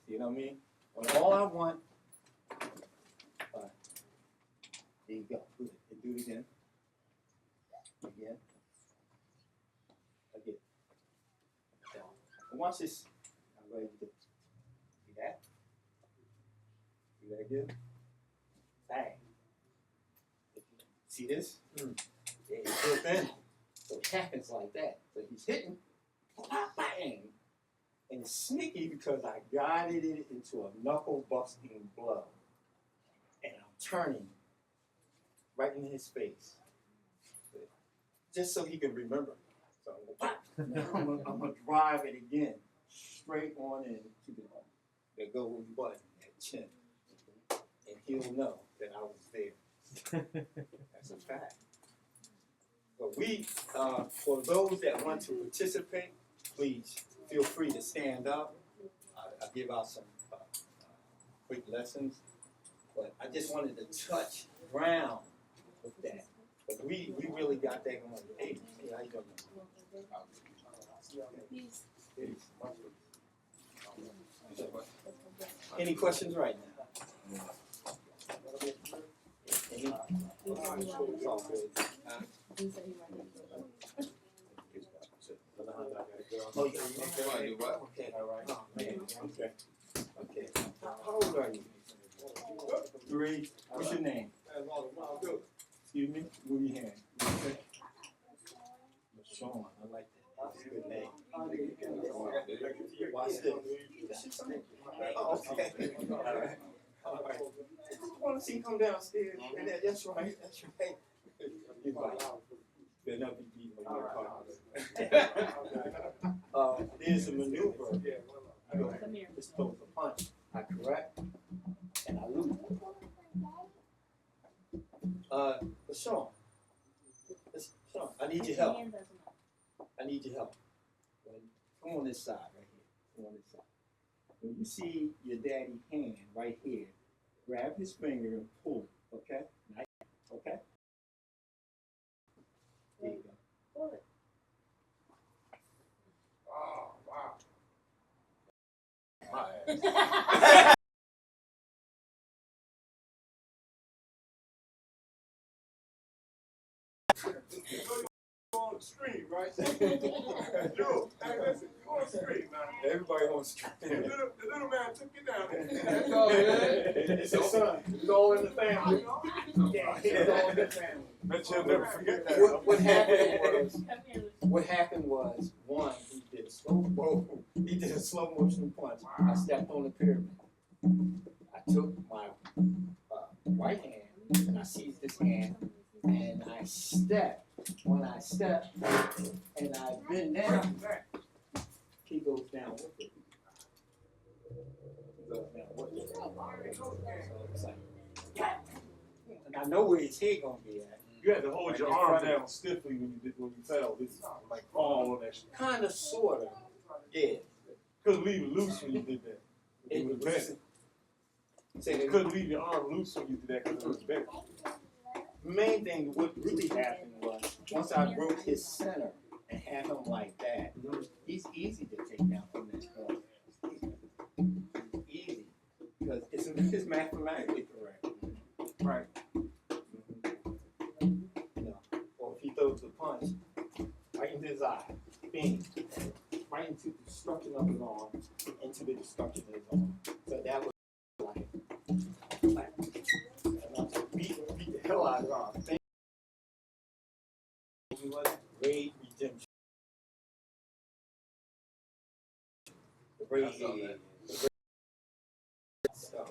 You know what I mean? But all I want, there you go, good. And do it again. Again. Again. And watch this. I'm ready to do. See that? See that again? Bang. See this? Yeah, it's built in. So it happens like that. So he's hitting, bang. And it's sneaky because I guided it into a knuckle busting blow. And I'm turning right in his face. Just so he can remember. So I'm gonna drive it again, straight on into the gold button, that chin. And he'll know that I was there. That's a fact. But we, for those that want to participate, please feel free to stand up. I'll give out some quick lessons. But I just wanted to touch ground with that. But we really got that going. Hey, how you doing? Any questions right now? Any? It's all good. Oh, yeah. Okay. All right. Oh, man. Okay. Okay. How old are you? 3. What's your name? Excuse me? Move your hand. Okay. Sean, I like that. That's a good name. Watch this. Oh, okay. All right. All right. I want to see you come downstairs. And that's right. That's right. You're right. Better not be beating on your car. There's a maneuver. It's supposed to punch. I correct. And I loop. But Sean, I need your help. I need your help. Come on this side right here. Come on this side. When you see your daddy's hand right here, grab his finger and pull. Okay? Okay? There you go. Pull it. Oh, wow. On the screen, right? Yo, hey, listen, you on the screen, man. Everybody on the screen. The little man took you down. That's all good. It's his son. It's all in the family. Yeah, it's all in the family. Bet you'll never forget that. What happened was, one, he did a slow motion punch. I stepped on the pyramid. I took my right hand and I seized his hand and I stepped. When I step and I bend down, he goes down with it. He goes down with it. So it's like, and I I know where his head gonna be at. You had to hold Right your in arm front of down stiffly when you fell. This like all of that shit. Kinda, sorta, yeah. Couldn't leave it loose when you did that. It was bad. You couldn't leave your arm loose when you did that because it was bad. Main thing, what really happened was, once I broke his center and had him like that, he's easy to take down from that point. Easy, because it's mathematically correct. Right. You know, or if he throws the punch, right into his eye, bing, right into the destruction of his arm, into the destruction of his arm. So that was like and I beat the hell out of his arm. He was great redemption. The great stuff.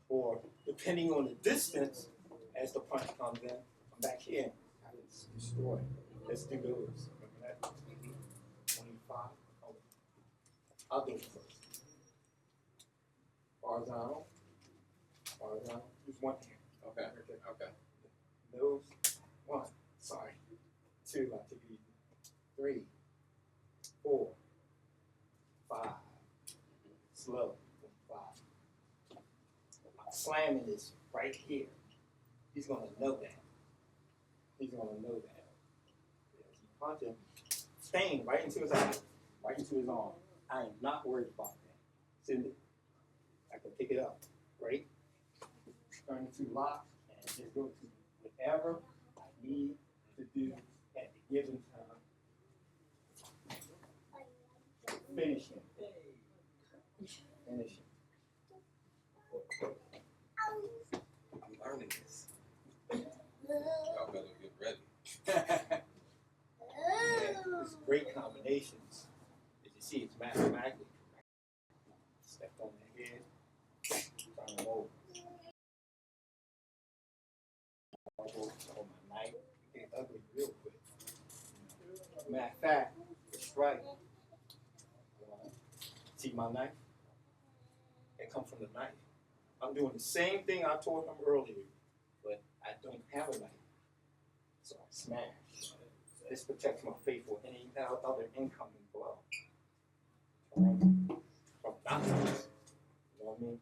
Or depending on the distance, as the punch comes in, I'm back here. I can destroy. Let's do those. Remember that? 25. Oh. I'll do it first. Horizontal. Horizontal. Use one hand. Okay. Okay. Nose. 1. Sorry. 2. I take it easy. 3. 4. 5. Slow. 5. I'm slamming this right here. He's gonna know that. He's gonna know that. As he punches, sting right into his eye, right into his arm. I am not worried about that. Send it. I can pick it up. Right? Turn it to lock and just go to whatever I need to do at the given time. Finish him. Finish him. I'm learning this. Y'all better get ready. It's great combinations. As you see, it's mathematically. Step on the head, turn him over. On my knife, get ugly real quick. Matter of fact, the strike. See my knife? It comes from the knife. I'm doing the same thing I taught him earlier, but I don't have a knife. So I smash. This protects my face for any other incoming blow. From doctors. You know what I mean?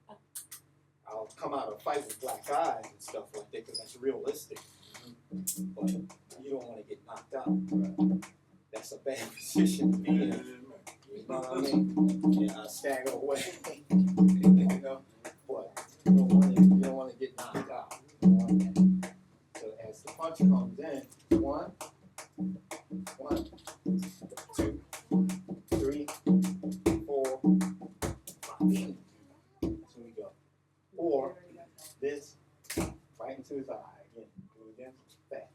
I'll come out of a fight with black eyes and stuff like that because that's realistic. But you don't want to get knocked out. That's a bad position to be in. You know what I mean? Yeah, I stagger away. You know? But you don't want to get knocked out. You don't want that. So as the punch comes in, 1, 2, 3, 4, 5. That's when we go. Or this right into his eye again. Do it again. Fast.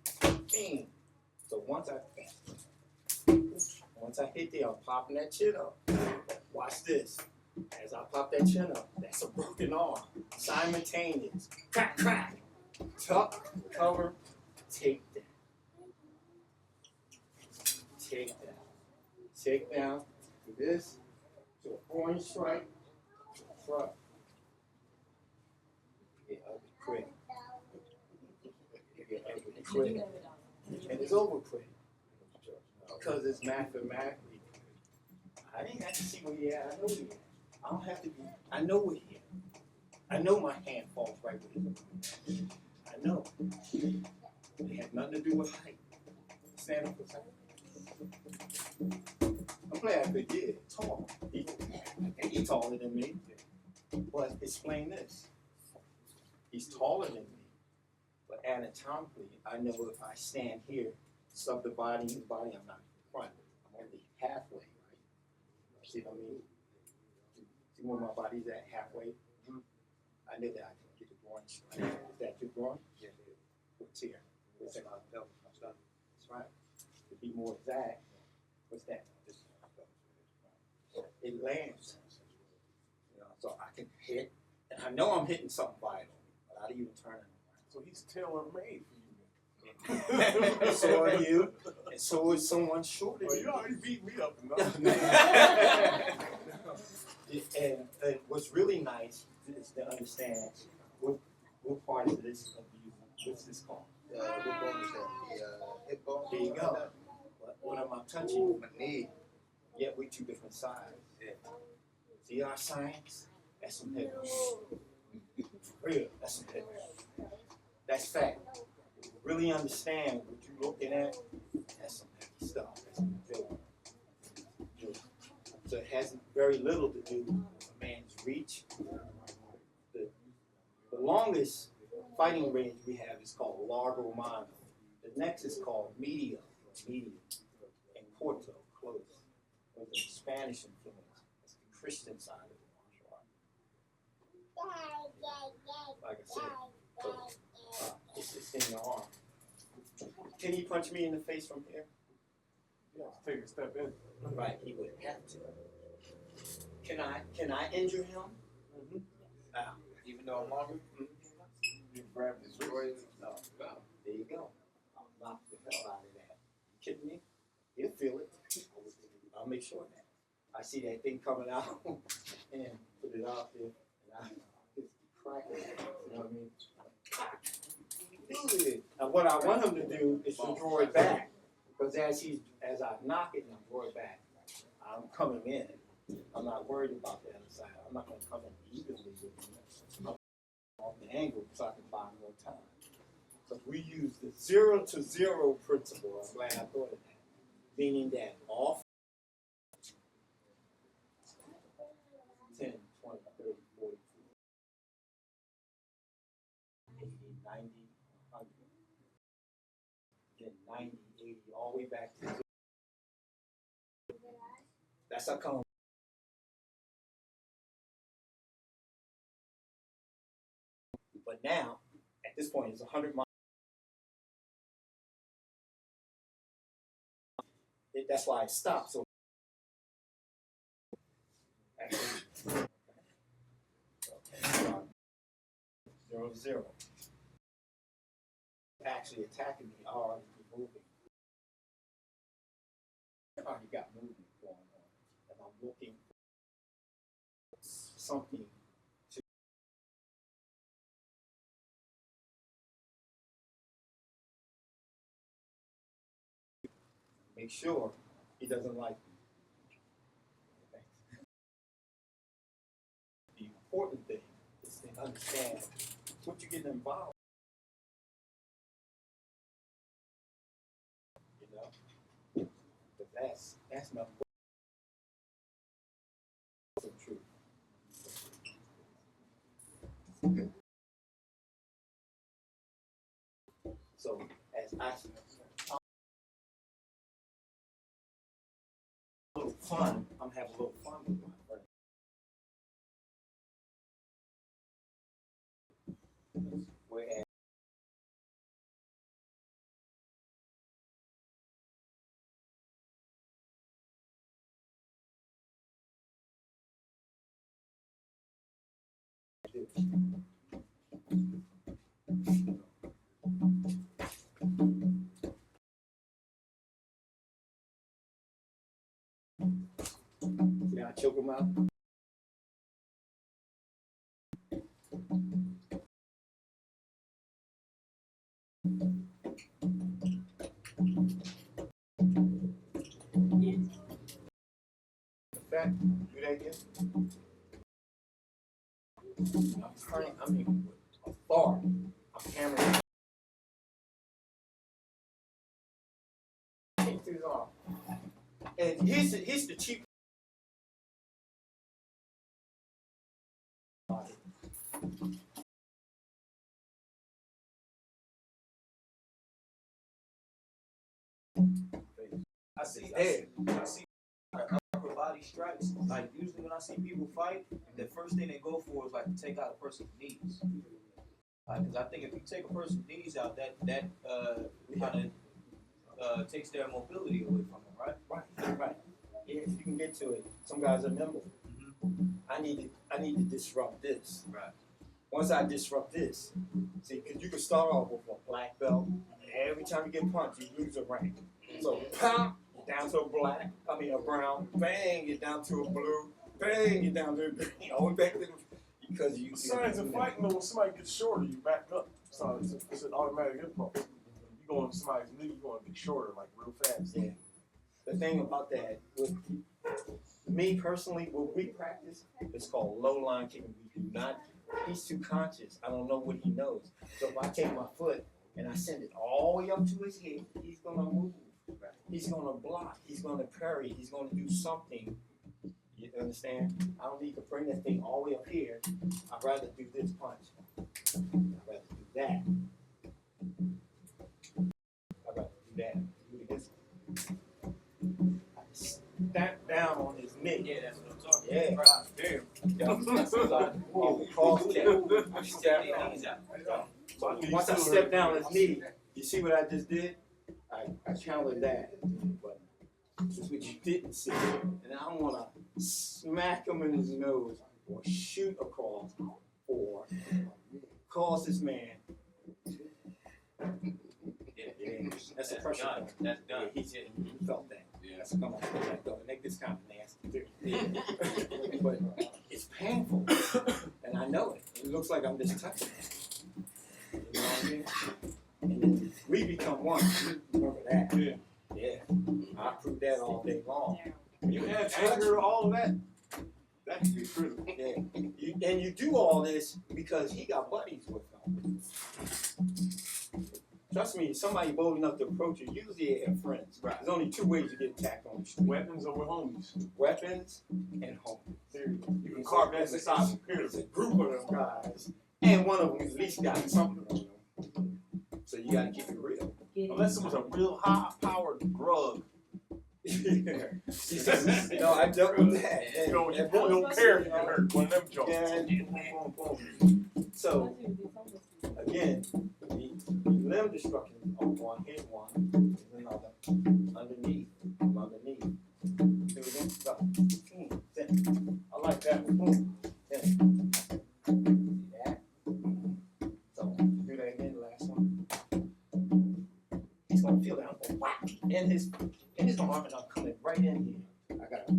Bing. So once I hit there, I'm popping that chin up. Watch this. As I pop that chin up, that's a broken arm. Simultaneous. Crack, crack. Tuck, cover, take down. Take down. Take down. Do this. To a 4-inch strike. To the front. Get ugly quick. Get ugly quick. And it's over quick. Because it's mathematically. I didn't have to see where he at. I know where he at. I don't have to be. I know where he at. I know my hand falls right with his arm. I know. It had nothing to do with height. Stand up for a second. I'm glad I could get it. Tall. He's taller than me. But explain this. He's taller than me. But anatomically, I know if I stand here, subdividing his body, I'm not in front. I'm only halfway, right? See what I mean? See where my body's at halfway? I know that I can get the groin straight. Is that your groin? Yeah. What's here? What's that? That's right. To be more exact, what's that? It lands. You know, so I can hit, and I know I'm hitting something vital without even turning around. So he's tailor-made for you. And so are you, and so is someone shorter Well, than you already beat me up enough. And what's really nice is to understand what part of this What's this called? What bone is that? The hip bone? There you go. What am I touching? My knee. Yeah, we two different sides. Yeah. See our science? That's some heavy shit. For real, that's some heavy shit. That's fact. Really understand what you're looking at, that's some heavy stuff. That's some joke. So it has very little to do with a man's reach. The longest fighting range we have is called largo mano. The next is called medium, and corto, close. Those are Spanish influence. That's the Christian side of the martial art. Like I said, so, it's just in your arm. Can he punch me in the face from here? Yeah, take a step in. Right, he would have to. Can I injure him? Even though I'm longer? You grab his wrist. No. There you go. I'll knock the hell out of that. You kidding me? He'll feel it. I'll make sure of that. I see that thing coming out and put it out there, and it's cracking. You know what I mean? And what I want him to do is to draw it back, because as I knock it and I draw it back, I'm coming in. I'm not worried about the other side. I'm not going to come in evenly with him. I'm off the angle so I can buy more time. Because we use the 0 to 0 principle. I'm glad I thought of that. Meaning that all 10, 20, 30, 40, 80, 90, 100. Then 90, 80, all the way back to 0. That's how come. But now, at this point, it's 100 miles. That's why it stopped. So, actually, 0 to 0. Actually attacking me, I already be moving. I already got movement going on. And I'm looking for something to make sure he doesn't like me. The important thing is to understand what you're getting involved in, you know? But that's not so true. So as I a little fun, I'm having a little fun with my friend. Whereas yeah, I choke him out. Back, do that again. I'm turning, I mean, with authority. I'm hammering. Through his arm. And here's the cheap. I see upper body strikes. Like usually when I see people fight, the first thing they go for is like to take out a person's knees. Because I think if you take a person's knees out, that kind of takes their mobility away from them, right? Right. Yeah, if you can get to it, some guys are nimble. I need to disrupt this. Right. Once I disrupt this, see, because you can start off with a black belt. Every time you get punched, you lose a rank. So, pow, you're down to a brown. Bang, you're down to a blue. Bang, you're down to a green. All the way back to the, because you. Signs of fighting though, when somebody gets shorter, you back up. So it's an automatic impulse. You go on somebody's knee, you want to get shorter, like real fast. Yeah. The thing about that, with me personally, what we practice is called low line kicking. We do not, he's too conscious. I don't know what he knows. So if I take my foot and I send it all the way up to his head, he's gonna move. He's gonna block. He's gonna parry. He's gonna do something. You understand? I don't need to bring that thing all the way up here. I'd rather do this punch. I'd rather do that. I'd rather do that. Do this. Snap down on his knee. Yeah, that's what I'm talking Yeah. about. Once I step down his knee, you see what I just did? I countered that. But this is what you didn't see. And I want to smack him in his nose or shoot across or cause this man. Yeah. That's a pressure done. point. That's done. Yeah, he felt that. Yeah. That's come on, make this kind of nasty too. But it's painful, and I know it. It looks like I'm just touching it. You know what I mean? And then we become one. Remember that? Yeah. Yeah. I prove that all day long. You have anger, all of that. That can be critical. Yeah. And you do all this because he got buddies with him. Trust me, somebody bold enough to approach you, usually they have friends. Right. There's only two ways to get attacked on the street. Weapons over homies. Weapons and homies. Period. You can carve that inside. It's a group of them guys, and one of them at least got something on them. So you gotta keep it real. Unless it was a real high-powered drug. No, I dealt with that. You know, you don't care if you get hurt. One of them jokes. Yeah, boom, boom, boom. So again, the limb destruction of one hit one is another underneath, underneath. Do it again. Go. Boom. Then. I like that one. Boom. Then. See that? So do that again. Last one. He's gonna feel that. I'm gonna whack in his arm, and I'm coming right in here. I gotta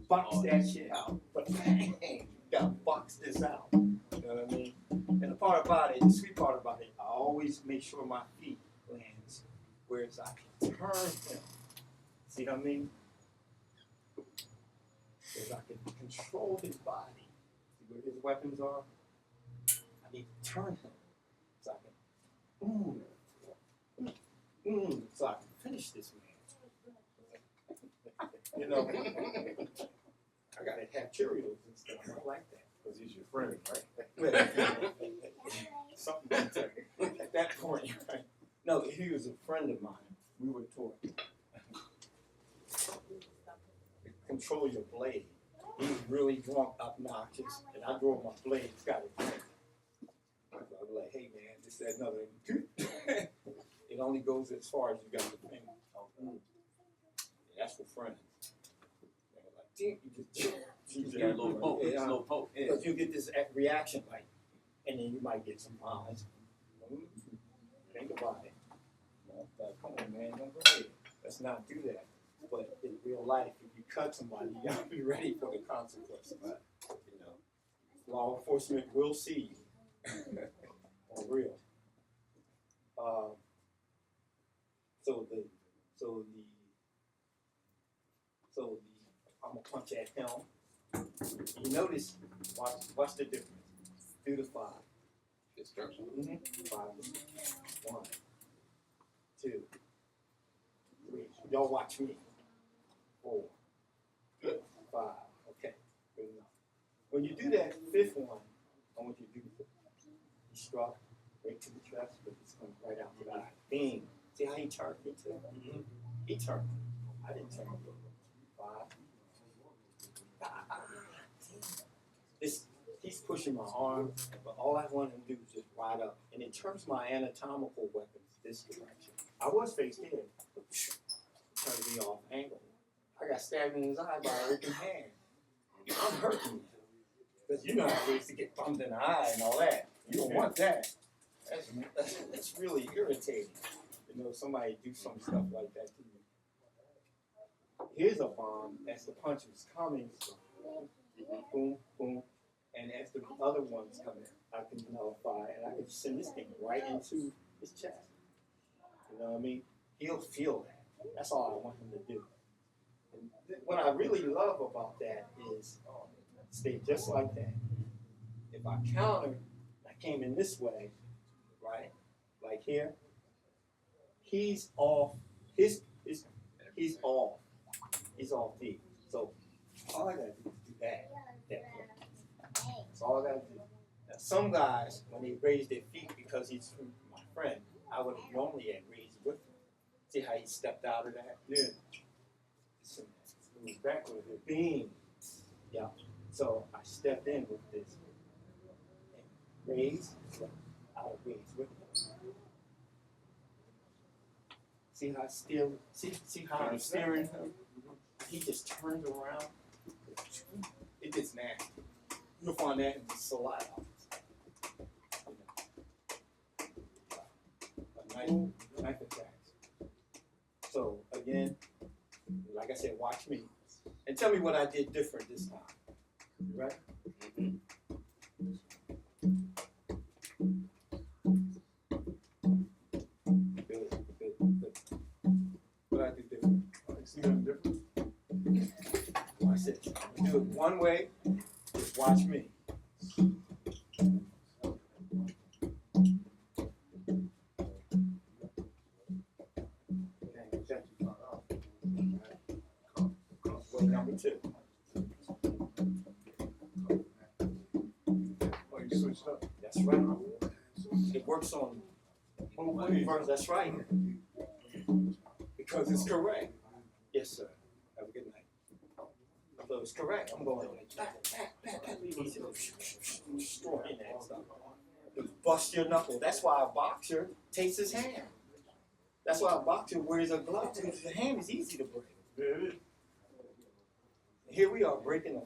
box that shit out. But bang, you gotta box this out. You know what I mean? And the part about it, the sweet part about it, I always make sure my feet lands where it's I can turn him. See what I mean? Because I can control his body. See where his weapons are? I need to turn him so I can so I can finish this man. You know, I gotta have Cheerios and stuff. I like that. Because he's your friend, right? Something at that point, right? No, he was a friend of mine. We were taught control your blade. He was really drunk, obnoxious, and I drove my blade. It's got it. I was like, hey man, this, that, another. It only goes as far as you got the thing. Yeah, that's for friends. They're like, damn, you just Get a little poke. Yeah, Slow poke. Yeah. because you get this reaction, like, and then you might get some violence. Think about it. Like, come on, man, don't go ahead. Let's not do that. But in real life, if you cut somebody, you gotta be ready for the consequences. You know, law enforcement will see you. For real. I'm gonna punch at him. You notice, watch the difference. 2 to 5. Destruction. 5. 1, 2, 3. Y'all watch me. 4, 5. Okay, good enough. When you do that 5th one, I want you to do the he struck right to the chest, but it's coming right out to the eye. Bing. See how he turned me too? Mm-hmm. He turned. I didn't turn. 5. He's pushing my arm, but all I want him to do is just ride up. And it turns my anatomical weapons this direction. I was face dead. Turns me off angle. I got stabbed in his eye by an open hand. I'm hurting. Because you know how it is to get bumped in the eye and all that. You don't want that. That's really irritating. You know, somebody do some stuff like that to you. Here's a bomb as the punch was coming. So boom, boom. And as the other ones come in, I can nullify, and I can send this thing right into his chest. You know what I mean? He'll feel that. That's all I want him to do. And what I really love about that is stay just like that. If I counter, I came in this way, right? Like here, he's off. He's off. He's off D. So all I gotta do is do that. That's all I gotta do. Now some guys, when they raise their feet because he's my friend, I would have normally had raised with him. See how he stepped out of that? Yeah. So, It was back with it. beam. Yeah. So I stepped in with this. And raise, I would raise with him. See how I steer? See how I'm steering him? He just turns around. It gets nasty. You'll find that in the Salada. A knife attacks. So again, like I said, watch me. And tell me what I did different this time. Right? Good. What I do different? You see nothing different? Watch this. I'm gonna do it one way. Just watch me. Way number two. Oh, you switched up. That's right. It works on Both ways. That's right. Because it's correct. Yes, sir. Have a good night. So it's correct. I'm going like destroying that stuff. Bust your knuckle. That's why a boxer takes his hand. That's why a boxer wears a glove, because the hand is easy to break. Yeah, it is. Here we are breaking them.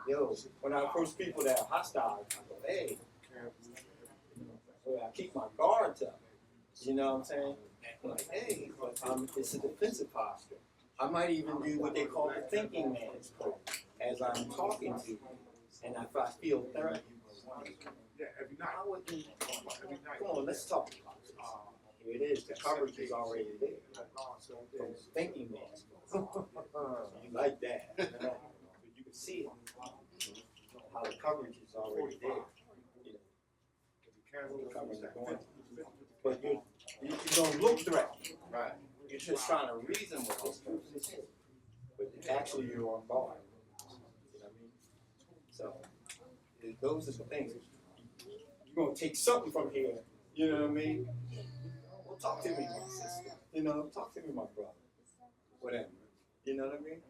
Yo, when I approach people that are hostile, I go, hey. So I keep my guards up. You know what I'm saying? I'm like, hey, but it's a defensive posture. I might even do what they call the thinking man's pose as I'm talking to you. And if I feel threatened, Yeah, every night. I would do, Every night. come on, let's talk. Here it is, the coverage is already there. So thinking man's pose. You like that. You can see it. How the coverage is already there. The coverage is going. But you don't look threatened. Right. You're just trying to reason with this person. But actually you're on guard. You know what I mean? So those are the things. You're gonna take something from here, you know what I mean? Well, talk to me, my sister. You know, talk to me, my brother. Whatever. You know what I mean?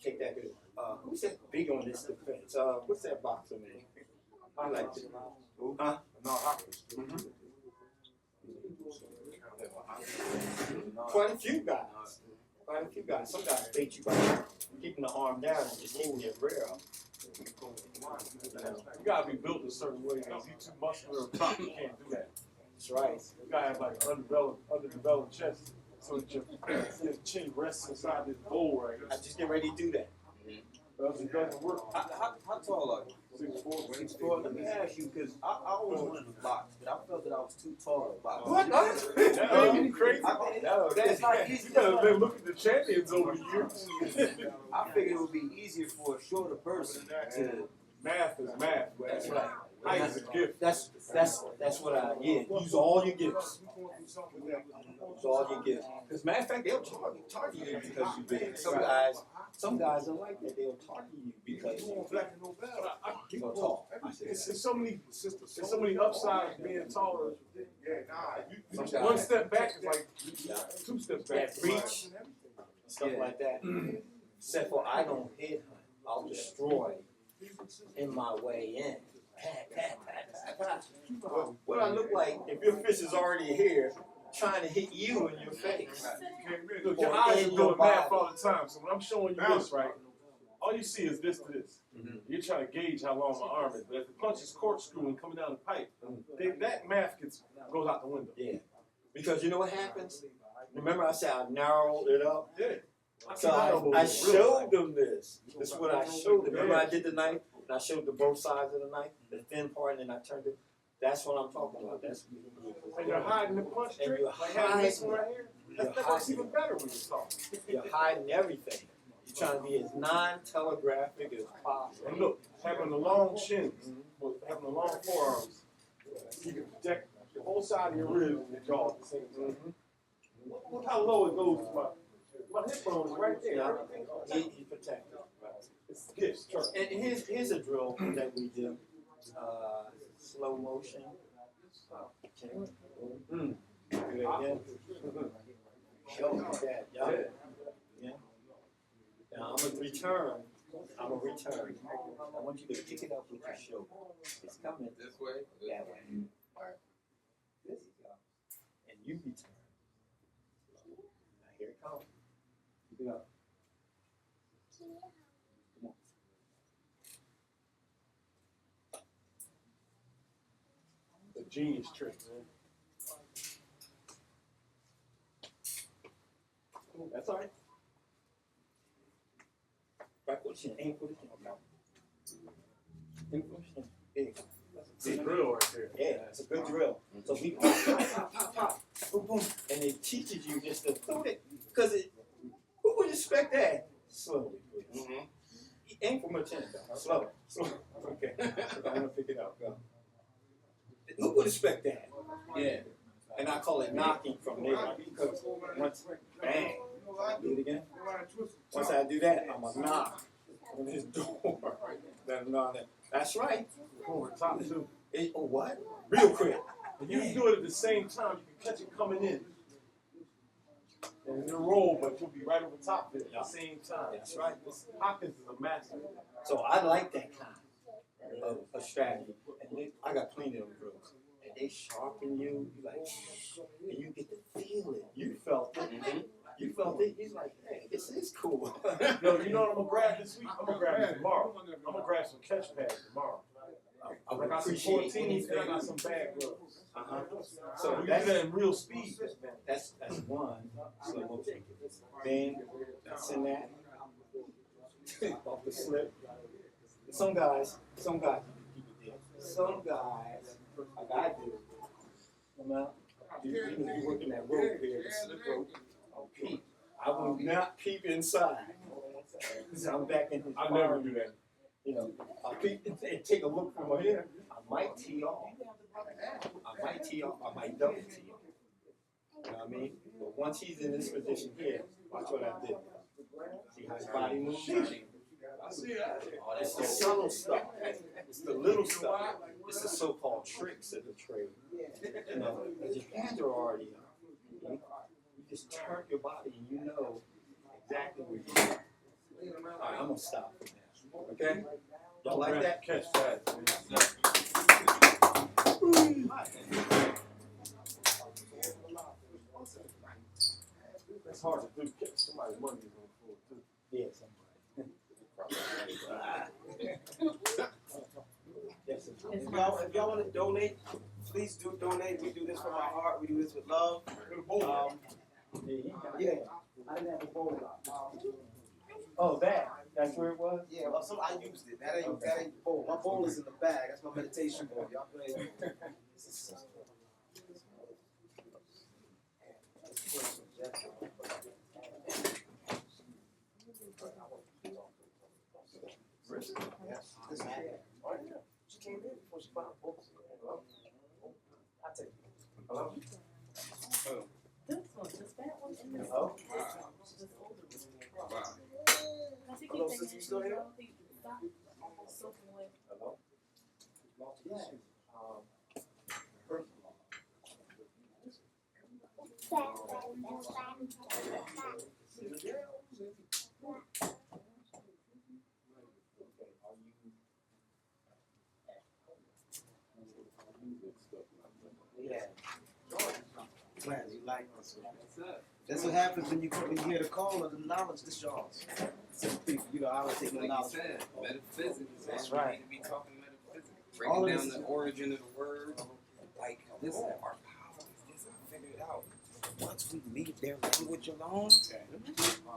Take that good. Who's that big on this defense? What's that boxer name? I like it. Huh? No, Quite a few guys. Quite a few guys. Some guys bait you by keeping the arm down and just keeping it real. you gotta be built a certain way. If you're too muscular up top, you can't do that. That's right. You gotta have like underdeveloped chest so that your chin rests inside this bowl right I just get ready to do that. Else it doesn't work. How tall are you? 6'4". 6'4". Let me ask you, because I always wanted to box, but I felt that I was too tall to box. That you crazy? No, that's not easy. You gotta let look at the champions over the years. I figured it would be easier for a shorter person to. Math is math. That's right. Height is a gift. That's what I use all your gifts. Use all your gifts. Because matter of fact, they'll target you because you're big. Some guys are like that. They'll target you because you're tall. It's so many upsides being taller. Some One guys step back is like 2 steps back. that reach, stuff like that. Except for I don't hit hunt. I'll destroy in my way in. Pat, pat, pat, pat, pat. What I look like if your fish is already here, trying to hit you in your face. Look, your Or eyes in are your doing math body. all the time. So when I'm showing you this, right, all you see is this to this. You're trying to gauge how long my arm is. But if the punch is corkscrewing coming down the pipe, that math goes out the window. Yeah. Because you know what happens? Remember I said I narrowed it up? Yeah. So I showed them this. This is what I showed them. Remember I did the knife, and I showed them both sides of the knife, the thin part, and then I turned it. That's what I'm talking about. That's And you're hiding the punch and trick. you're Like having this hiding. one right here. You're That's even hiding. better when you talk. You're hiding everything. You're trying to be as non-telegraphic as possible. And look, having the long shins, having the long forearms, you can protect the whole side of your ribs and your jaw at the same time. Look how low it goes to my hip bone is right there. Yeah. Everything. He protected. It's gifts, trust me. And here's a drill that we do. Slow motion. Okay. Do it again. Show me that. Yeah. Now I'm gonna return. I want you to pick it up with your shoulder. It's coming This way? that way. All right. This is go. And you return. Now here it comes. Pick it up. Come on. The genius trick, man. That's all right. Right foot chin. Aim for the chin. Aim for the chin. Big. It's a drill right there. Yeah, it's a good drill. So we pop, pop, pop, pop, boom, boom, and it teaches you just to throw it, because who would expect that? Slowly, please. Aim for my chin, though. Slow. Okay. I'm gonna pick it up. Go. Who would expect that? Yeah. And I call it knocking from there, because once, bang, do it again. Once I do that, I'm gonna knock on his door. That's right. Over top too. What? Real quick. And you can do it at the same time. You can catch it coming in. And it'll roll, but you'll be right over top of it at the same time. That's right. Hopkins is a master. So I like that kind of strategy. And I got plenty of them drills. And they sharpen you, and you get to feel it. You felt it. You felt it. You're like, hey, this is cool. Yo, you know what I'm gonna grab this week? I'm gonna grab it tomorrow. I'm gonna grab some catch pads tomorrow. I I would got some appreciate 14s and I anything. got some bad gloves. So We do that's that in real speed. that's one slow motion. Then that's in that. Off the slip. Some guys you can keep it there. Some guys, like I do, come out. Even if you're working that rope here, the slip rope, I'll peep. I will not peep inside. Because I'm back in his I never do that. You know, I'll peep and take a look from here. I might tee off. I might double tee off. You know what I mean? But once he's in this position here, watch what I did. See how his body moves? I see that. It's the subtle stuff. It's the little stuff. It's the so-called tricks of the trade. You know, because your hands are already up. You just turn your body and you know exactly what you're doing. All right, I'm going to stop for now. Okay? Y'all like that? Catch pads. That's hard to do. Catch somebody's money is on the floor too. Yeah, somebody. If y'all want to donate, please do donate. We do this from our heart. We do this with love. Yeah, I didn't have a bowl. Oh, that's where it was? Yeah, well, I used it. That ain't the bowl. My bowl is in the bag. That's my meditation bowl. Y'all go ahead. This man. She came in before she found books. Hello? I take it. Hello? This one, this fat one, and this Hello? one. This older one. Wow. Cause he Hello, keeps sis, taking you still his here? own feet, stop soaking away. Hello? First of all, Yeah. Glad you like this one. That's what happens when you hear the call of the knowledge. This y'all's. Some people, I don't take no Like you knowledge. said, metaphysics. That's man. right. We need to be talking metaphysics. All Breaking of down this- the origin of the word. Like, listen, our powers. This, I figured it out. once we leave their language alone,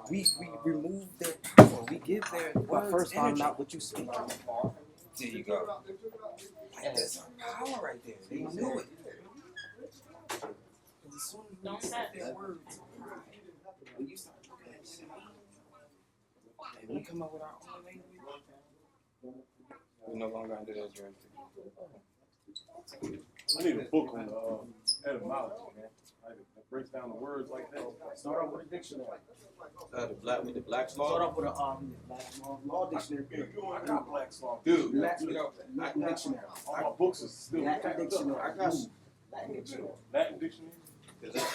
we remove their power. We give their When I words first found energy. out what you speak, There you go. Like, that's our power right there. They knew it. As soon as we Don't use touch. their words, when you start looking at shit, and we come up with our own language, we no longer under those drugs. I need a book on etymology, man. Like, that breaks down the words like that. start off with a dictionary. The Black's Start Law. off with a law dictionary. I got Black's Law. Dude, Latin, you know, Latin dictionary. All my books are still Latin packed up. dictionary. I got Latin dictionary. Latin dictionary.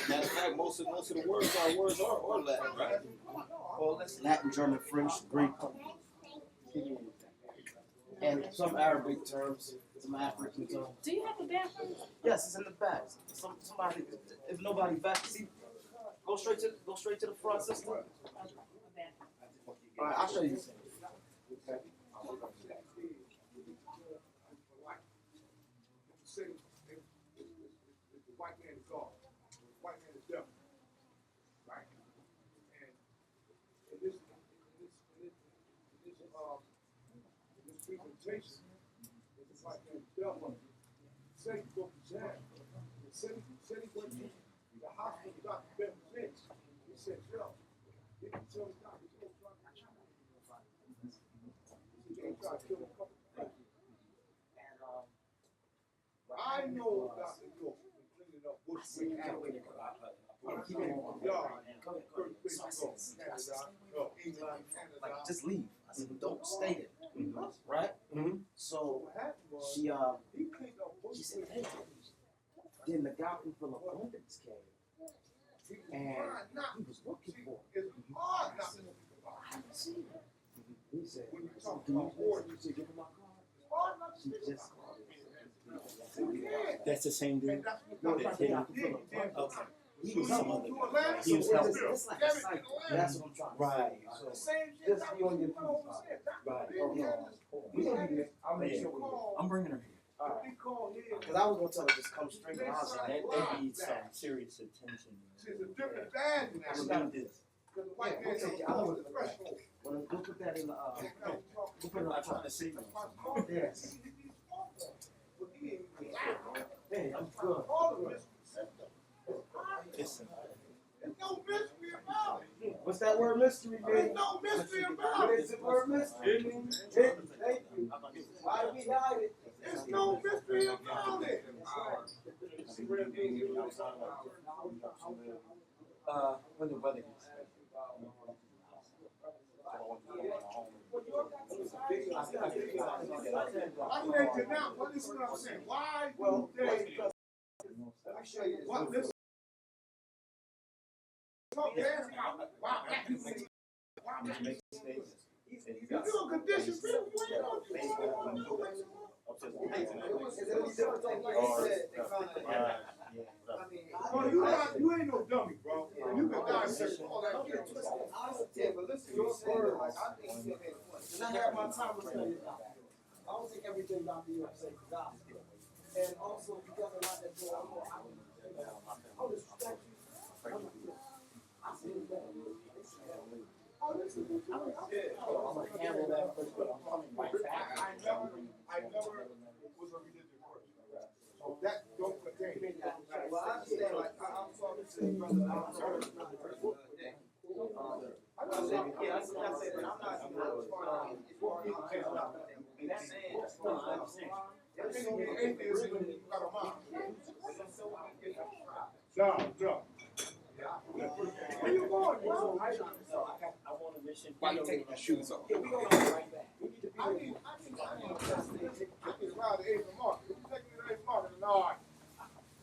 matter of fact, most of the words are Latin, right? Well, Latin, German, French, Greek, and some Arabic terms, some African terms. Do you have a bathroom? Yes, it's in the back. Somebody, if nobody back, see, go straight to the front, sister. All right, I'll show you. The white man is God. The white man is devil. Right? And in this presentation, it's the white man is devil. Say go to jail. The city went to the hospital, Dr. Ben Finch. He said, yo, you can tell me Dr. Finch trying to kill him. He ain't trying to kill a couple of people. I know Dr. York been cleaning up Bushwick Avenue. Like, just leave. I said, don't stay there. Right? So she said, hey. Then the guy from Abundance came. And he was looking for him. I haven't seen him. He said, can you please give him my card? She just called him. That's the same dude. No, it's not the guy from Abundance. He was some other guy. He was helping. It's like a cycle. That's what I'm trying to say. Right. So, just be on your feet. Right. Oh, no. We gonna do this. I'll make sure we do it. I'm bringing her here. Because I was going to tell her just come straight to the house. That needs some serious attention. She's a different band now. She got this. Because the white man is Yeah, over the threshold. Well, go put that in the, go put it in the I'm trying to see. Yes. Hey, I'm good. Listen. There's no mystery about it. What's that word mystery mean? There's no mystery about What it. is the word mystery mean? Thank you. Why do we hide it? There's no mystery about it. When the weather gets I read you now. What is what I'm saying? Why do they? Let me show you this. What this? Talk gas out. Wow, that is you do a condition, you ain't gonna do it. You ain't no dummy, bro. You can dissect all that shit. Yeah, but listen, your word, like, I think, when I have my time with you, I don't think everything Dr. York says is gospel. And also, because of like that going on, I would respect you. I see that. Oh, listen, I'm gonna handle that first, but I'm coming right back. I never was a religious person. So that don't contain it. Well, I understand, like, I'm talking to the brother, yeah, that's what I said, but I'm not, as far as There's so many atheists in the John. Where you going, bro? I want to mission. Why you taking your shoes off? Yeah, we gonna go right back. I need around the 8th of March. If you take me to the 8th of March, no.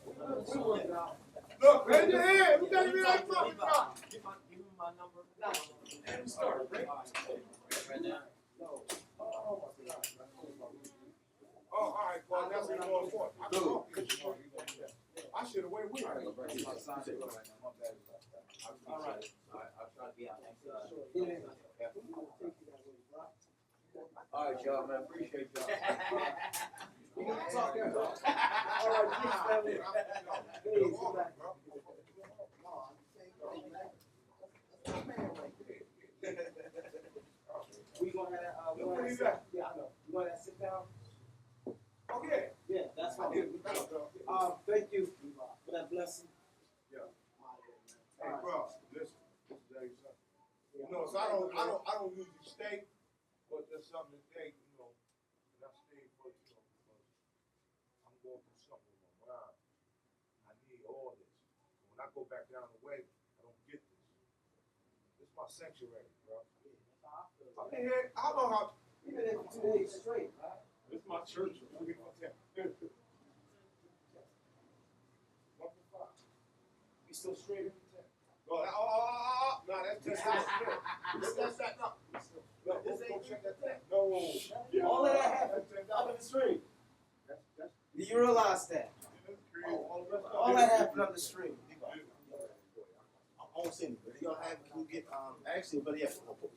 We work it out. Look, raise your hand. Who take me to the 8th of March? Give him my number. Oh, all right, well, that's what I'm going for. I should have went with you. All right. I'll try to be out next time. All right, y'all, man. Appreciate y'all. We gonna talk here. All right, peace, family. Peace, come back. good. Thank you for that blessing. Hey, bro, listen, tell you something. You know, so I don't usually stay, but there's something today, you know, and I stayed for, you know, because I'm going through something with my mind. I need all this. When I go back down the way, I don't get this. This is my sanctuary, bro. I've been here, how long have You've been there for 2 days straight. this is my church. I'll get my tent. You still straight? No, that's just that's that. No, go check that tent. No. All of that happened up in the street. Do you realize that? All that happened up the street. I won't say anything. If y'all have, can you get, actually, but yeah,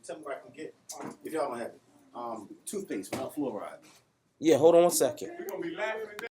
tell me where I can get, if y'all don't have it, toothpaste, without fluoride. Yeah, hold on 1 second. We're gonna be laughing.